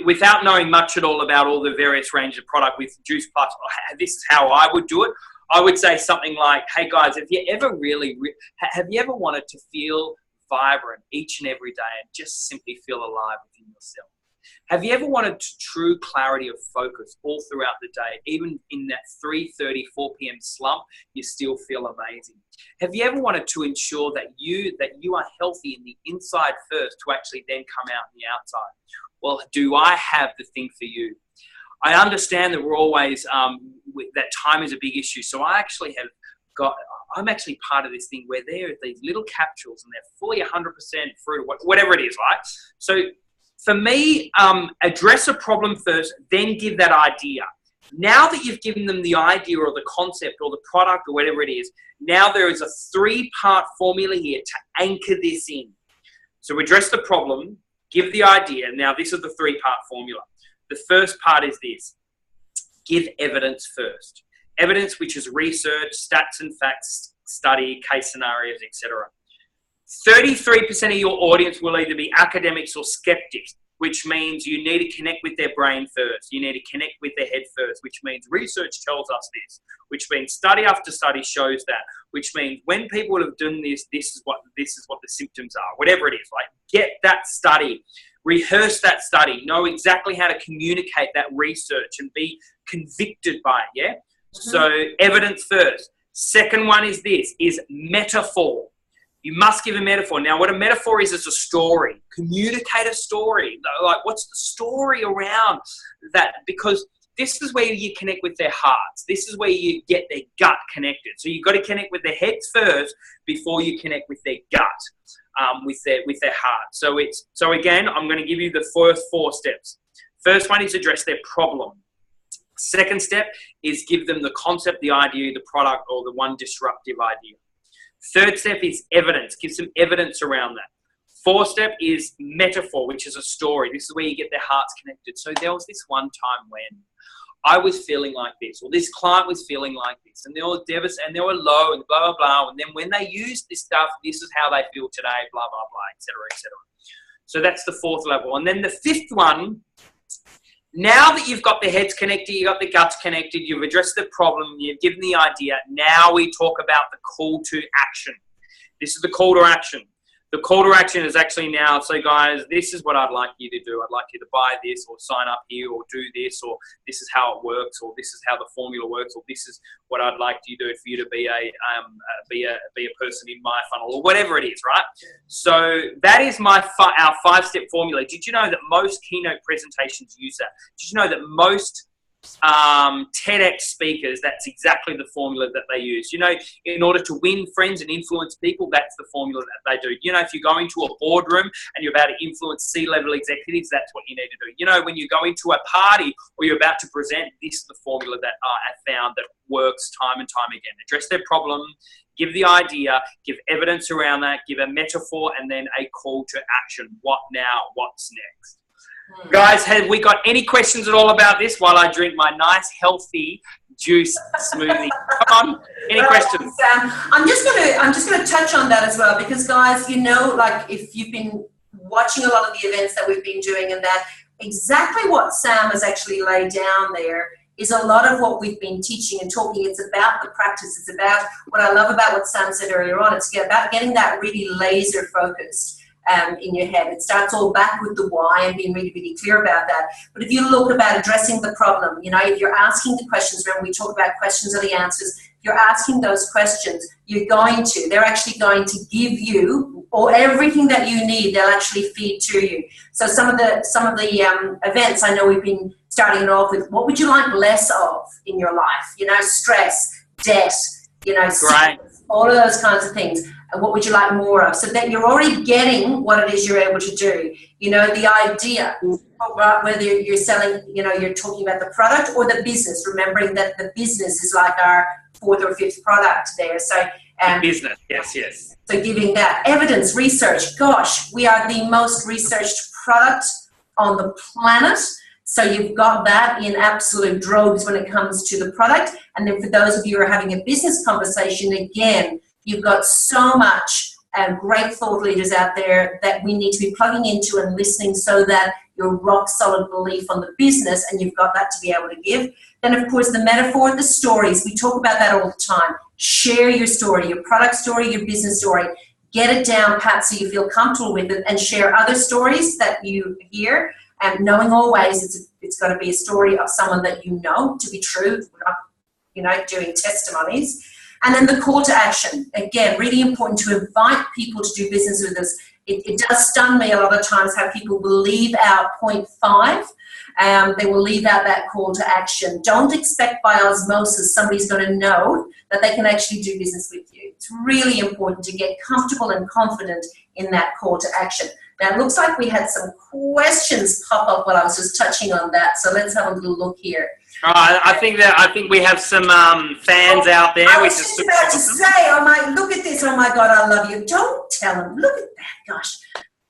without knowing much at all about all the various range of product with Juice Plus, this is how I would do it. I would say something like, hey guys, have you ever wanted to feel vibrant each and every day and just simply feel alive within yourself? Have you ever wanted true clarity of focus all throughout the day, even in that 3:30, 4 p.m. slump, you still feel amazing? Have you ever wanted to ensure that you are healthy in the inside first to actually then come out on the outside? Well, do I have the thing for you? I understand that we're always, that time is a big issue. So I'm actually part of this thing where there are these little capsules and they're fully 100% fruit or whatever it is, right? So for me, address a problem first, then give that idea. Now that you've given them the idea or the concept or the product or whatever it is, now there is a 3-part formula here to anchor this in. So address the problem, give the idea. Now this is the 3-part formula. The first part is this: give evidence first. Evidence, which is research, stats and facts, study, case scenarios, etc. 33% of your audience will either be academics or skeptics, which means you need to connect with their brain first. You need to connect with their head first, which means research tells us this, which means study after study shows that, which means when people have done this, this is what the symptoms are, whatever it is. Like, get that study, rehearse that study, know exactly how to communicate that research and be convicted by it, yeah? Mm-hmm. So evidence first. Second one is metaphor. You must give a metaphor. Now, what a metaphor is a story. Communicate a story. Like, what's the story around that? Because this is where you connect with their hearts. This is where you get their gut connected. So you've got to connect with their heads first before you connect with their gut, with their heart. So again, I'm going to give you the first 4 steps. First one is address their problem. Second step is give them the concept, the idea, the product, or the one disruptive idea. Third step is evidence. Give some evidence around that. 4th step is metaphor, which is a story. This is where you get their hearts connected. So there was this one time when I was feeling like this, or this client was feeling like this, and they were devastated, and they were low, and blah, blah, blah. And then when they use this stuff, this is how they feel today, blah, blah, blah, et cetera, et cetera. So that's the 4th level. And then the 5th one, now that you've got the heads connected, you've got the guts connected, you've addressed the problem, you've given the idea, now we talk about the call to action. This is the call to action. The call to action is actually now, so guys, this is what I'd like you to do. I'd like you to buy this, or sign up here, or do this, or this is how it works, or this is how the formula works, or this is what I'd like you to do for you to be a person in my funnel, or whatever it is, right? So that is our 5-step formula. Did you know that most keynote presentations use that? Did you know that most TEDx speakers, that's exactly the formula that they use? You know, in order to win friends and influence people, that's the formula that they do. You know, if you go into a boardroom and you're about to influence C-level executives, that's what you need to do. You know, when you go into a party or you're about to present, this is the formula that I found that works time and time again. Address their problem, give the idea, give evidence around that, give a metaphor, and then a call to action. What now? What's next? Guys, have we got any questions at all about this while I drink my nice, healthy juice smoothie? Come on, any questions? I'm just gonna touch on that as well, because guys, you know, like if you've been watching a lot of the events that we've been doing, and that exactly what Sam has actually laid down there is a lot of what we've been teaching and talking. It's about the practice. It's about what I love about what Sam said earlier on. It's about getting that really laser focused in your head. It starts all back with the why and being really, really clear about that. But if you look about addressing the problem, you know, if you're asking the questions, remember we talk about questions are the answers. If you're asking those questions, they're actually going to give you everything that you need. They'll actually feed to you. So some of the events, I know we've been starting it off with, what would you like less of in your life? You know, stress, debt, you know, sickness, all of those kinds of things. And what would you like more of? So that you're already getting what it is you're able to do. You know, the idea, whether you're selling, you know, you're talking about the product or the business, remembering that the business is like our 4th or 5th product there. So business, yes. So giving that evidence, research, gosh, we are the most researched product on the planet. So you've got that in absolute droves when it comes to the product. And then for those of you who are having a business conversation, again, you've got so much great thought leaders out there that we need to be plugging into and listening, so that your rock solid belief on the business, and you've got that to be able to give. Then, of course, the metaphor, the stories. We talk about that all the time. Share your story, your product story, your business story. Get it down pat so you feel comfortable with it, and share other stories that you hear. And knowing always it's got to be a story of someone that you know to be true. We're not, you know, doing testimonies. And then the call to action. Again, really important to invite people to do business with us. It does stun me a lot of times how people will leave out point 5. They will leave out that call to action. Don't expect by osmosis somebody's going to know that they can actually do business with you. It's really important to get comfortable and confident in that call to action. Now, it looks like we had some questions pop up while I was just touching on that. So let's have a little look here. I think we have some fans out there. I was just about to say, look at this. Oh my God, I love you. Don't tell them. Look at that. Gosh.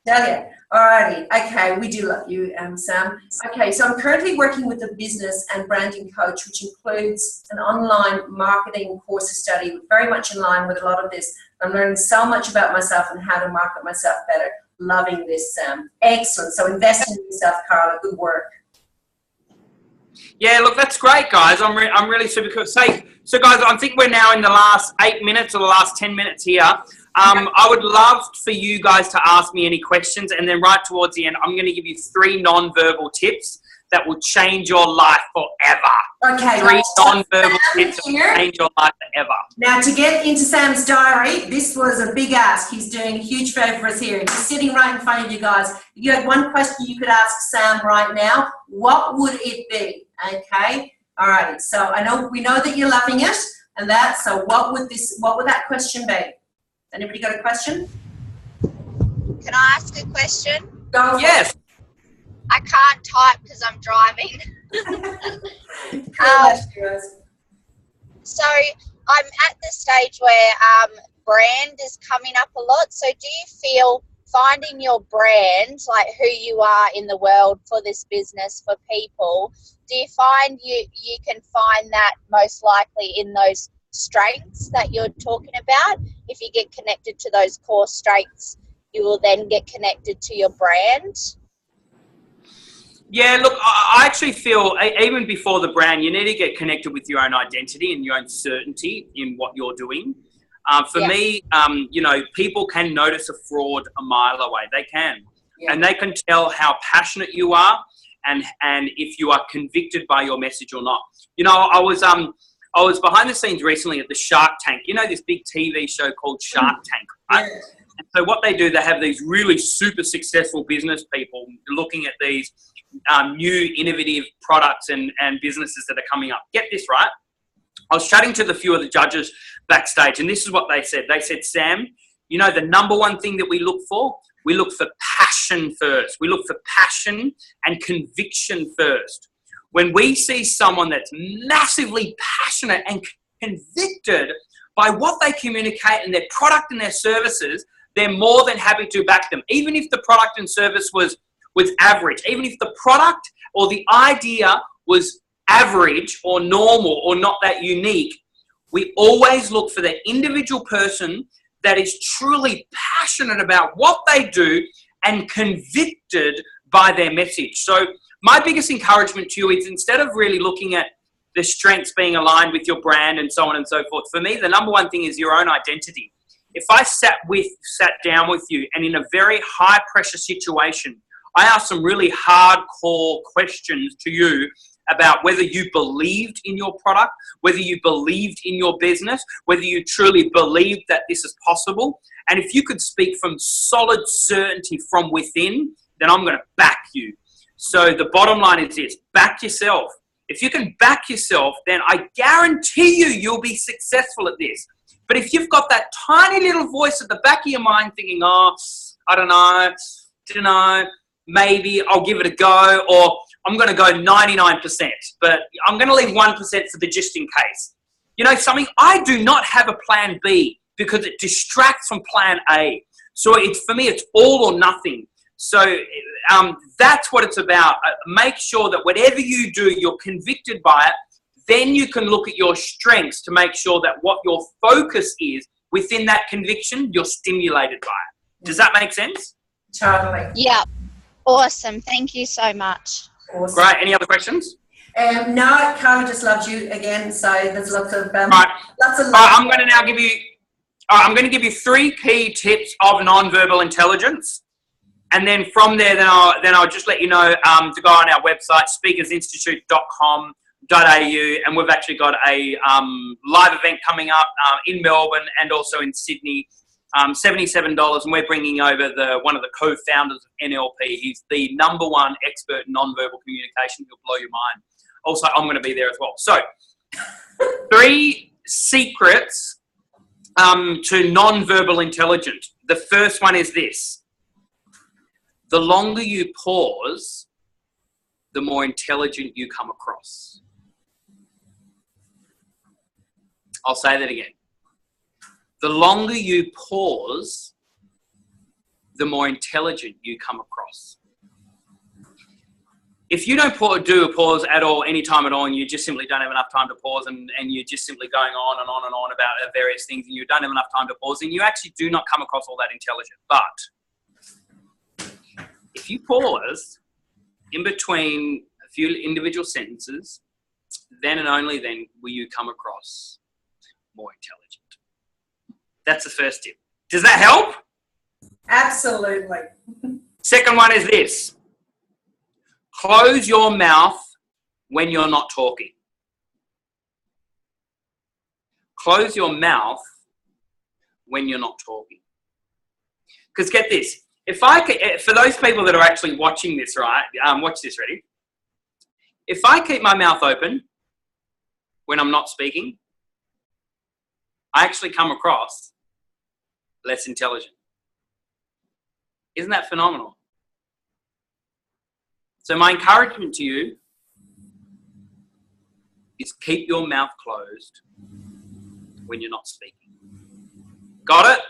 Tell you. Alrighty. Okay, we do love you, Sam. Okay, so I'm currently working with a business and branding coach, which includes an online marketing course of study, very much in line with a lot of this. I'm learning so much about myself and how to market myself better. Loving this, Sam. Excellent. So invest in yourself, Carla. Good work. Yeah, look, that's great, guys. I'm really super cool. So, guys, I think we're now in the last 8 minutes or the last 10 minutes here. I would love for you guys to ask me any questions, and then right towards the end, I'm going to give you 3 non-verbal tips that will change your life forever. Okay. 3 non-verbal tips that will change your life forever. Now, to get into Sam's diary, this was a big ask. He's doing a huge favor for us here. He's sitting right in front of you guys. If you had one question you could ask Sam right now, what would it be? Okay. All right. So we know that you're loving it and that. So what would that question be? Anybody got a question? Can I ask a question? Go. Yes. I can't type because I'm driving. So I'm at the stage where brand is coming up a lot. So do you feel finding your brand, like who you are in the world for this business, for people, do you find you can find that most likely in those strengths that you're talking about? If you get connected to those core strengths, you will then get connected to your brand. Yeah, look, I actually feel even before the brand, you need to get connected with your own identity and your own certainty in what you're doing. For me, you know, people can notice a fraud a mile away. They can. Yeah. And they can tell how passionate you are and if you are convicted by your message or not. You know, I was behind the scenes recently at the Shark Tank. You know, this big TV show called Shark Tank, right? Yeah. And so what they do, they have these really super successful business people looking at these new innovative products and businesses that are coming up. Get this, right? I was chatting to the few of the judges backstage, and this is what they said. They said, Sam, you know, the number one thing that we look for passion first. We look for passion and conviction first. When we see someone that's massively passionate and convicted by what they communicate and their product and their services, they're more than happy to back them. Even if the product and service was average, even if the product or the idea was average or normal or not that unique, we always look for the individual person that is truly passionate about what they do and convicted by their message. So my biggest encouragement to you is, instead of really looking at the strengths being aligned with your brand and so on and so forth, for me, the number one thing is your own identity. If I sat down with you and in a very high pressure situation, I asked some really hardcore questions to you about whether you believed in your product, whether you believed in your business, whether you truly believed that this is possible. And if you could speak from solid certainty from within, then I'm going to back you. So the bottom line is this: back yourself. If you can back yourself, then I guarantee you'll be successful at this. But if you've got that tiny little voice at the back of your mind thinking, oh, I don't know, maybe I'll give it a go, or I'm going to go 99%, but I'm going to leave 1% for the just in case. You know something? I do not have a plan B because it distracts from plan A. So for me, it's all or nothing. So that's what it's about. Make sure that whatever you do, you're convicted by it. Then you can look at your strengths to make sure that what your focus is within that conviction, you're stimulated by it. Does that make sense? Totally. Yeah. Awesome. Thank you so much. Awesome. Great. Any other questions? No, Carly just loves you again. So there's lots of lots of. I'm going to now give you. I'm going to give you 3 key tips of nonverbal intelligence, and then from there, then I'll just let you know to go on our website, speakersinstitute.com.au, and we've actually got a live event coming up in Melbourne and also in Sydney. $77, and we're bringing over one of the co-founders of NLP. He's the #1 expert in nonverbal communication. He'll blow your mind. Also, I'm going to be there as well. So, 3 secrets to nonverbal intelligence. The first one is this: the longer you pause, the more intelligent you come across. I'll say that again. The longer you pause, the more intelligent you come across. If you don't do a pause at all, any time at all, and you just simply don't have enough time to pause, and you're just simply going on and on and on about various things, and you don't have enough time to pause, then you actually do not come across all that intelligent. But if you pause in between a few individual sentences, then and only then will you come across more intelligent. That's the first tip. Does that help? Absolutely. Second one is this: close your mouth when you're not talking. Close your mouth when you're not talking. Because get this, for those people that are actually watching this, right? Watch this, ready? If I keep my mouth open when I'm not speaking, I actually come across less intelligent. Isn't that phenomenal? So my encouragement to you is keep your mouth closed when you're not speaking. Got it?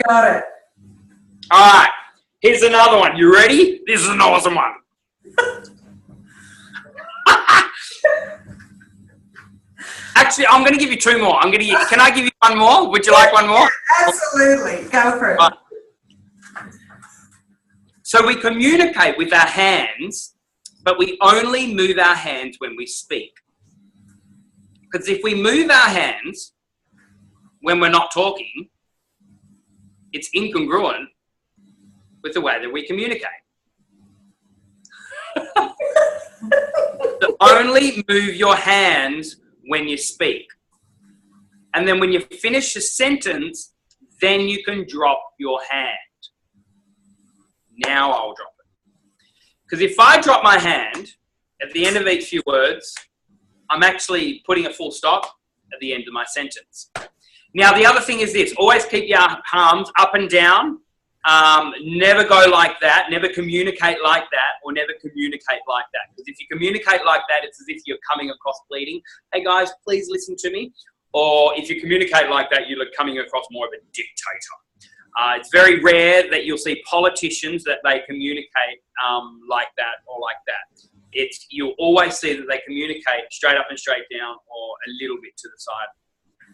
Got it. All right. Here's another one. You ready? This is an awesome one. Actually, I'm going to give you two more. Can I give you one more? Would you like one more? Absolutely. Go for it. Right. So we communicate with our hands, but we only move our hands when we speak. Because if we move our hands when we're not talking, it's incongruent with the way that we communicate. So only move your hands when you speak. And then when you finish a sentence, then you can drop your hand. Now I'll drop it. Because if I drop my hand at the end of each few words, I'm actually putting a full stop at the end of my sentence. Now, the other thing is this. Always keep your palms up and down. Never go like that. Never communicate like that, or never communicate like that. Because if you communicate like that, it's as if you're coming across bleeding. Hey, guys, please listen to me. Or if you communicate like that, you're coming across more of a dictator. It's very rare that you'll see politicians that they communicate like that or like that. You'll always see that they communicate straight up and straight down, or a little bit to the side,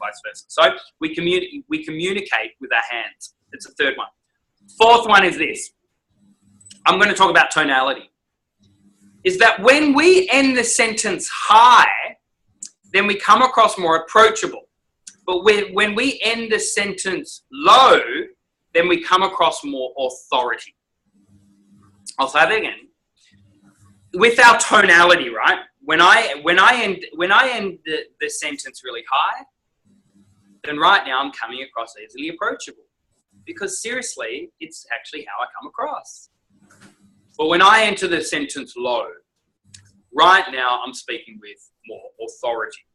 vice versa. So we communicate with our hands. It's the third one. Fourth one is this. I'm going to talk about tonality. Is that when we end the sentence high, then we come across more approachable. But when we end the sentence low, then we come across more authority. I'll say that again. With our tonality, right? When I end the sentence really high, then right now I'm coming across easily approachable. Because seriously, it's actually how I come across. But when I enter the sentence low, right now I'm speaking with more authority.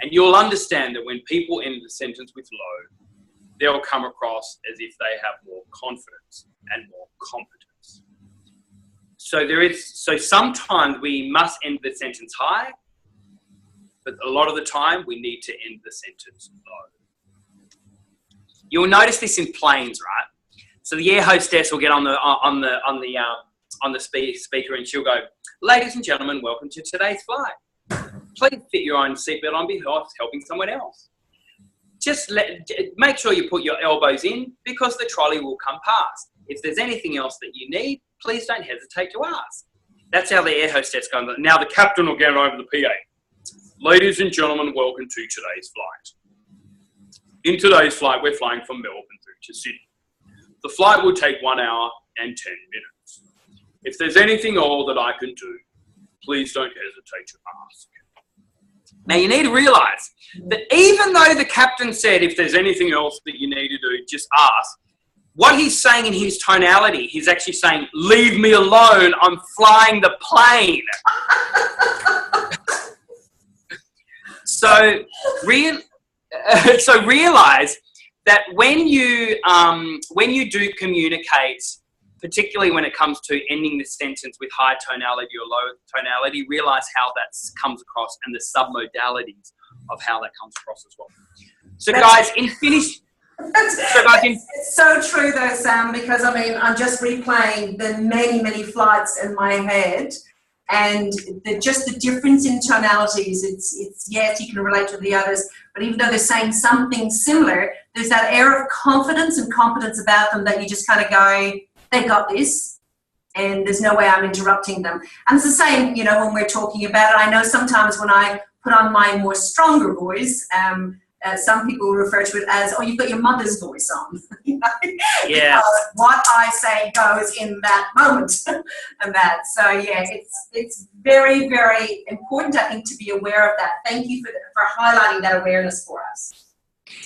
And you'll understand that when people end the sentence with low, they'll come across as if they have more confidence and more competence. So sometimes we must end the sentence high, but a lot of the time we need to end the sentence low. You'll notice this in planes, right? So the air hostess will get on the speaker, and she'll go, "Ladies and gentlemen, welcome to today's flight. Please fit your own seatbelt on behalf of helping someone else. Just make sure you put your elbows in, because the trolley will come past. If there's anything else that you need, please don't hesitate to ask." That's how the air hostess goes. Now the captain will get over the PA. "Ladies and gentlemen, welcome to today's flight. In today's flight, we're flying from Melbourne through to Sydney. The flight will take 1 hour and 10 minutes. If there's anything all that I can do, please don't hesitate to ask." Now, you need to realise that even though the captain said, if there's anything else that you need to do, just ask, what he's saying in his tonality, he's actually saying, "Leave me alone, I'm flying the plane." So realise that when you do communicate, particularly when it comes to ending the sentence with high tonality or low tonality, realise how that comes across and the submodalities of how that comes across as well. So guys, It's so true though, Sam, because I mean, I'm just replaying the many flights in my head, and just the difference in tonalities. It's yes, you can relate to the others, but even though they're saying something similar, there's that air of confidence and competence about them that you just kind of go, "They got this, and there's no way I'm interrupting them." And it's the same, when we're talking about it. I know sometimes when I put on my more stronger voice, some people refer to it as, "Oh, you've got your mother's voice on." Yeah. Because what I say goes in that moment, and that. So yeah, it's very, very important, I think, to be aware of that. Thank you for highlighting that awareness for us.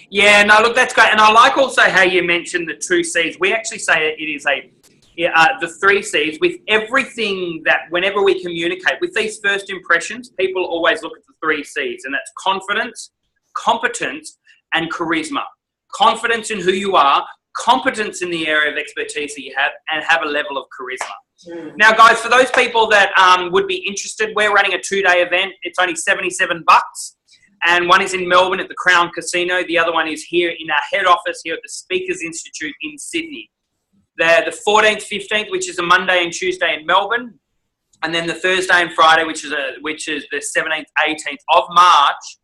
Yeah, no, look, that's great. And I like also how you mentioned the 2 C's. We actually say it is the 3 C's with everything that whenever we communicate. With these first impressions, people always look at the 3 C's, and that's confidence, competence, and charisma. Confidence in who you are, competence in the area of expertise that you have, and have a level of charisma. Mm. Now, guys, for those people that would be interested, we're running a 2-day event. It's only $77. And one is in Melbourne at the Crown Casino. The other one is here in our head office here at the Speakers Institute in Sydney. The 14th, 15th, which is a Monday and Tuesday in Melbourne, and then the Thursday and Friday, which is the 17th, 18th of March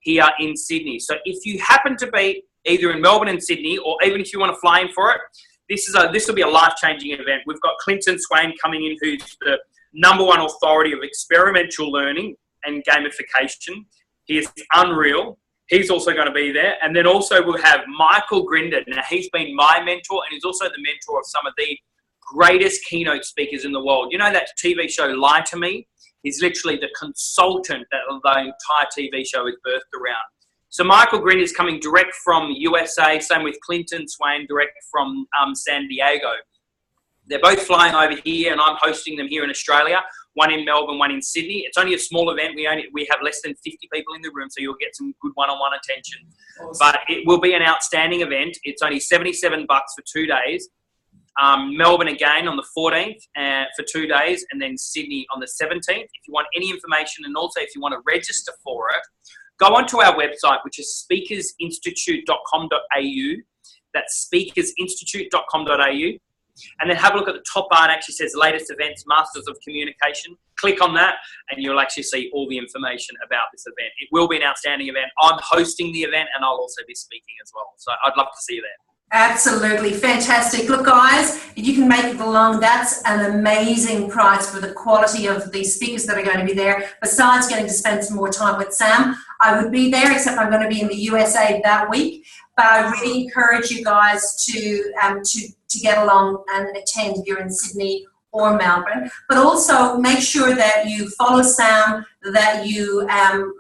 here in Sydney. So if you happen to be either in Melbourne and Sydney, or even if you want to fly in for it, this will be a life-changing event. We've got Clinton Swain coming in, who's the #1 authority of experiential learning and gamification. He is unreal. He's also going to be there. And then also we'll have Michael Grinder. Now, he's been my mentor, and he's also the mentor of some of the greatest keynote speakers in the world. You know that TV show Lie to Me? He's literally the consultant that the entire TV show is birthed around. So Michael Grinder is coming direct from USA, same with Clinton Swain, direct from San Diego. They're both flying over here, and I'm hosting them here in Australia. One in Melbourne, one in Sydney. It's only a small event. We have less than 50 people in the room, so you'll get some good one-on-one attention. Awesome. But it will be an outstanding event. It's only $77 for 2 days. Melbourne again on the 14th for 2 days, and then Sydney on the 17th. If you want any information, and also if you want to register for it, go onto our website, which is speakersinstitute.com.au. That's speakersinstitute.com.au. And then have a look at the top bar. It actually says latest events, Masters of Communication. Click on that and you'll actually see all the information about this event. It will be an outstanding event. I'm hosting the event and I'll also be speaking as well. So I'd love to see you there. Absolutely. Fantastic. Look, guys, if you can make it along, that's an amazing price for the quality of the speakers that are going to be there. Besides getting to spend some more time with Sam, I would be there, except I'm going to be in the USA that week. But I really encourage you guys to get along and attend if you're in Sydney or Melbourne. But also make sure that you follow Sam, that you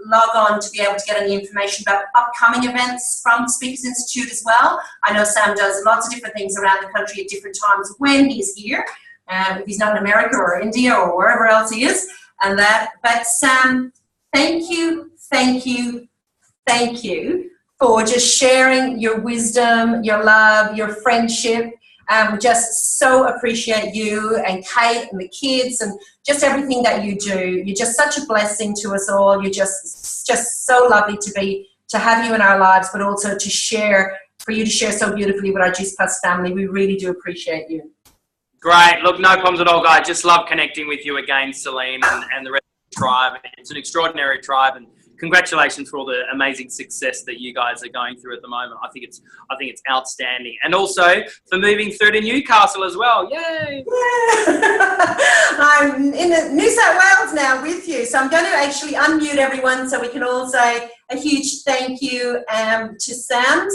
log on to be able to get any information about upcoming events from Speakers Institute as well. I know Sam does lots of different things around the country at different times when he's here, if he's not in America or India or wherever else he is. But Sam, thank you for just sharing your wisdom, your love, your friendship. We just so appreciate you and Kate and the kids and just everything that you do. You're just such a blessing to us all. You're just so lovely to have you in our lives, but also for you to share so beautifully with our Juice Plus family. We really do appreciate you. Great. Look, no problems at all, guys. Just love connecting with you again, Celine, and the rest of the tribe. It's an extraordinary tribe, and congratulations for all the amazing success that you guys are going through at the moment. I think it's outstanding. And also for moving through to Newcastle as well. Yay! Yeah. I'm in New South Wales now with you. So I'm going to actually unmute everyone so we can all say a huge thank you to Sam.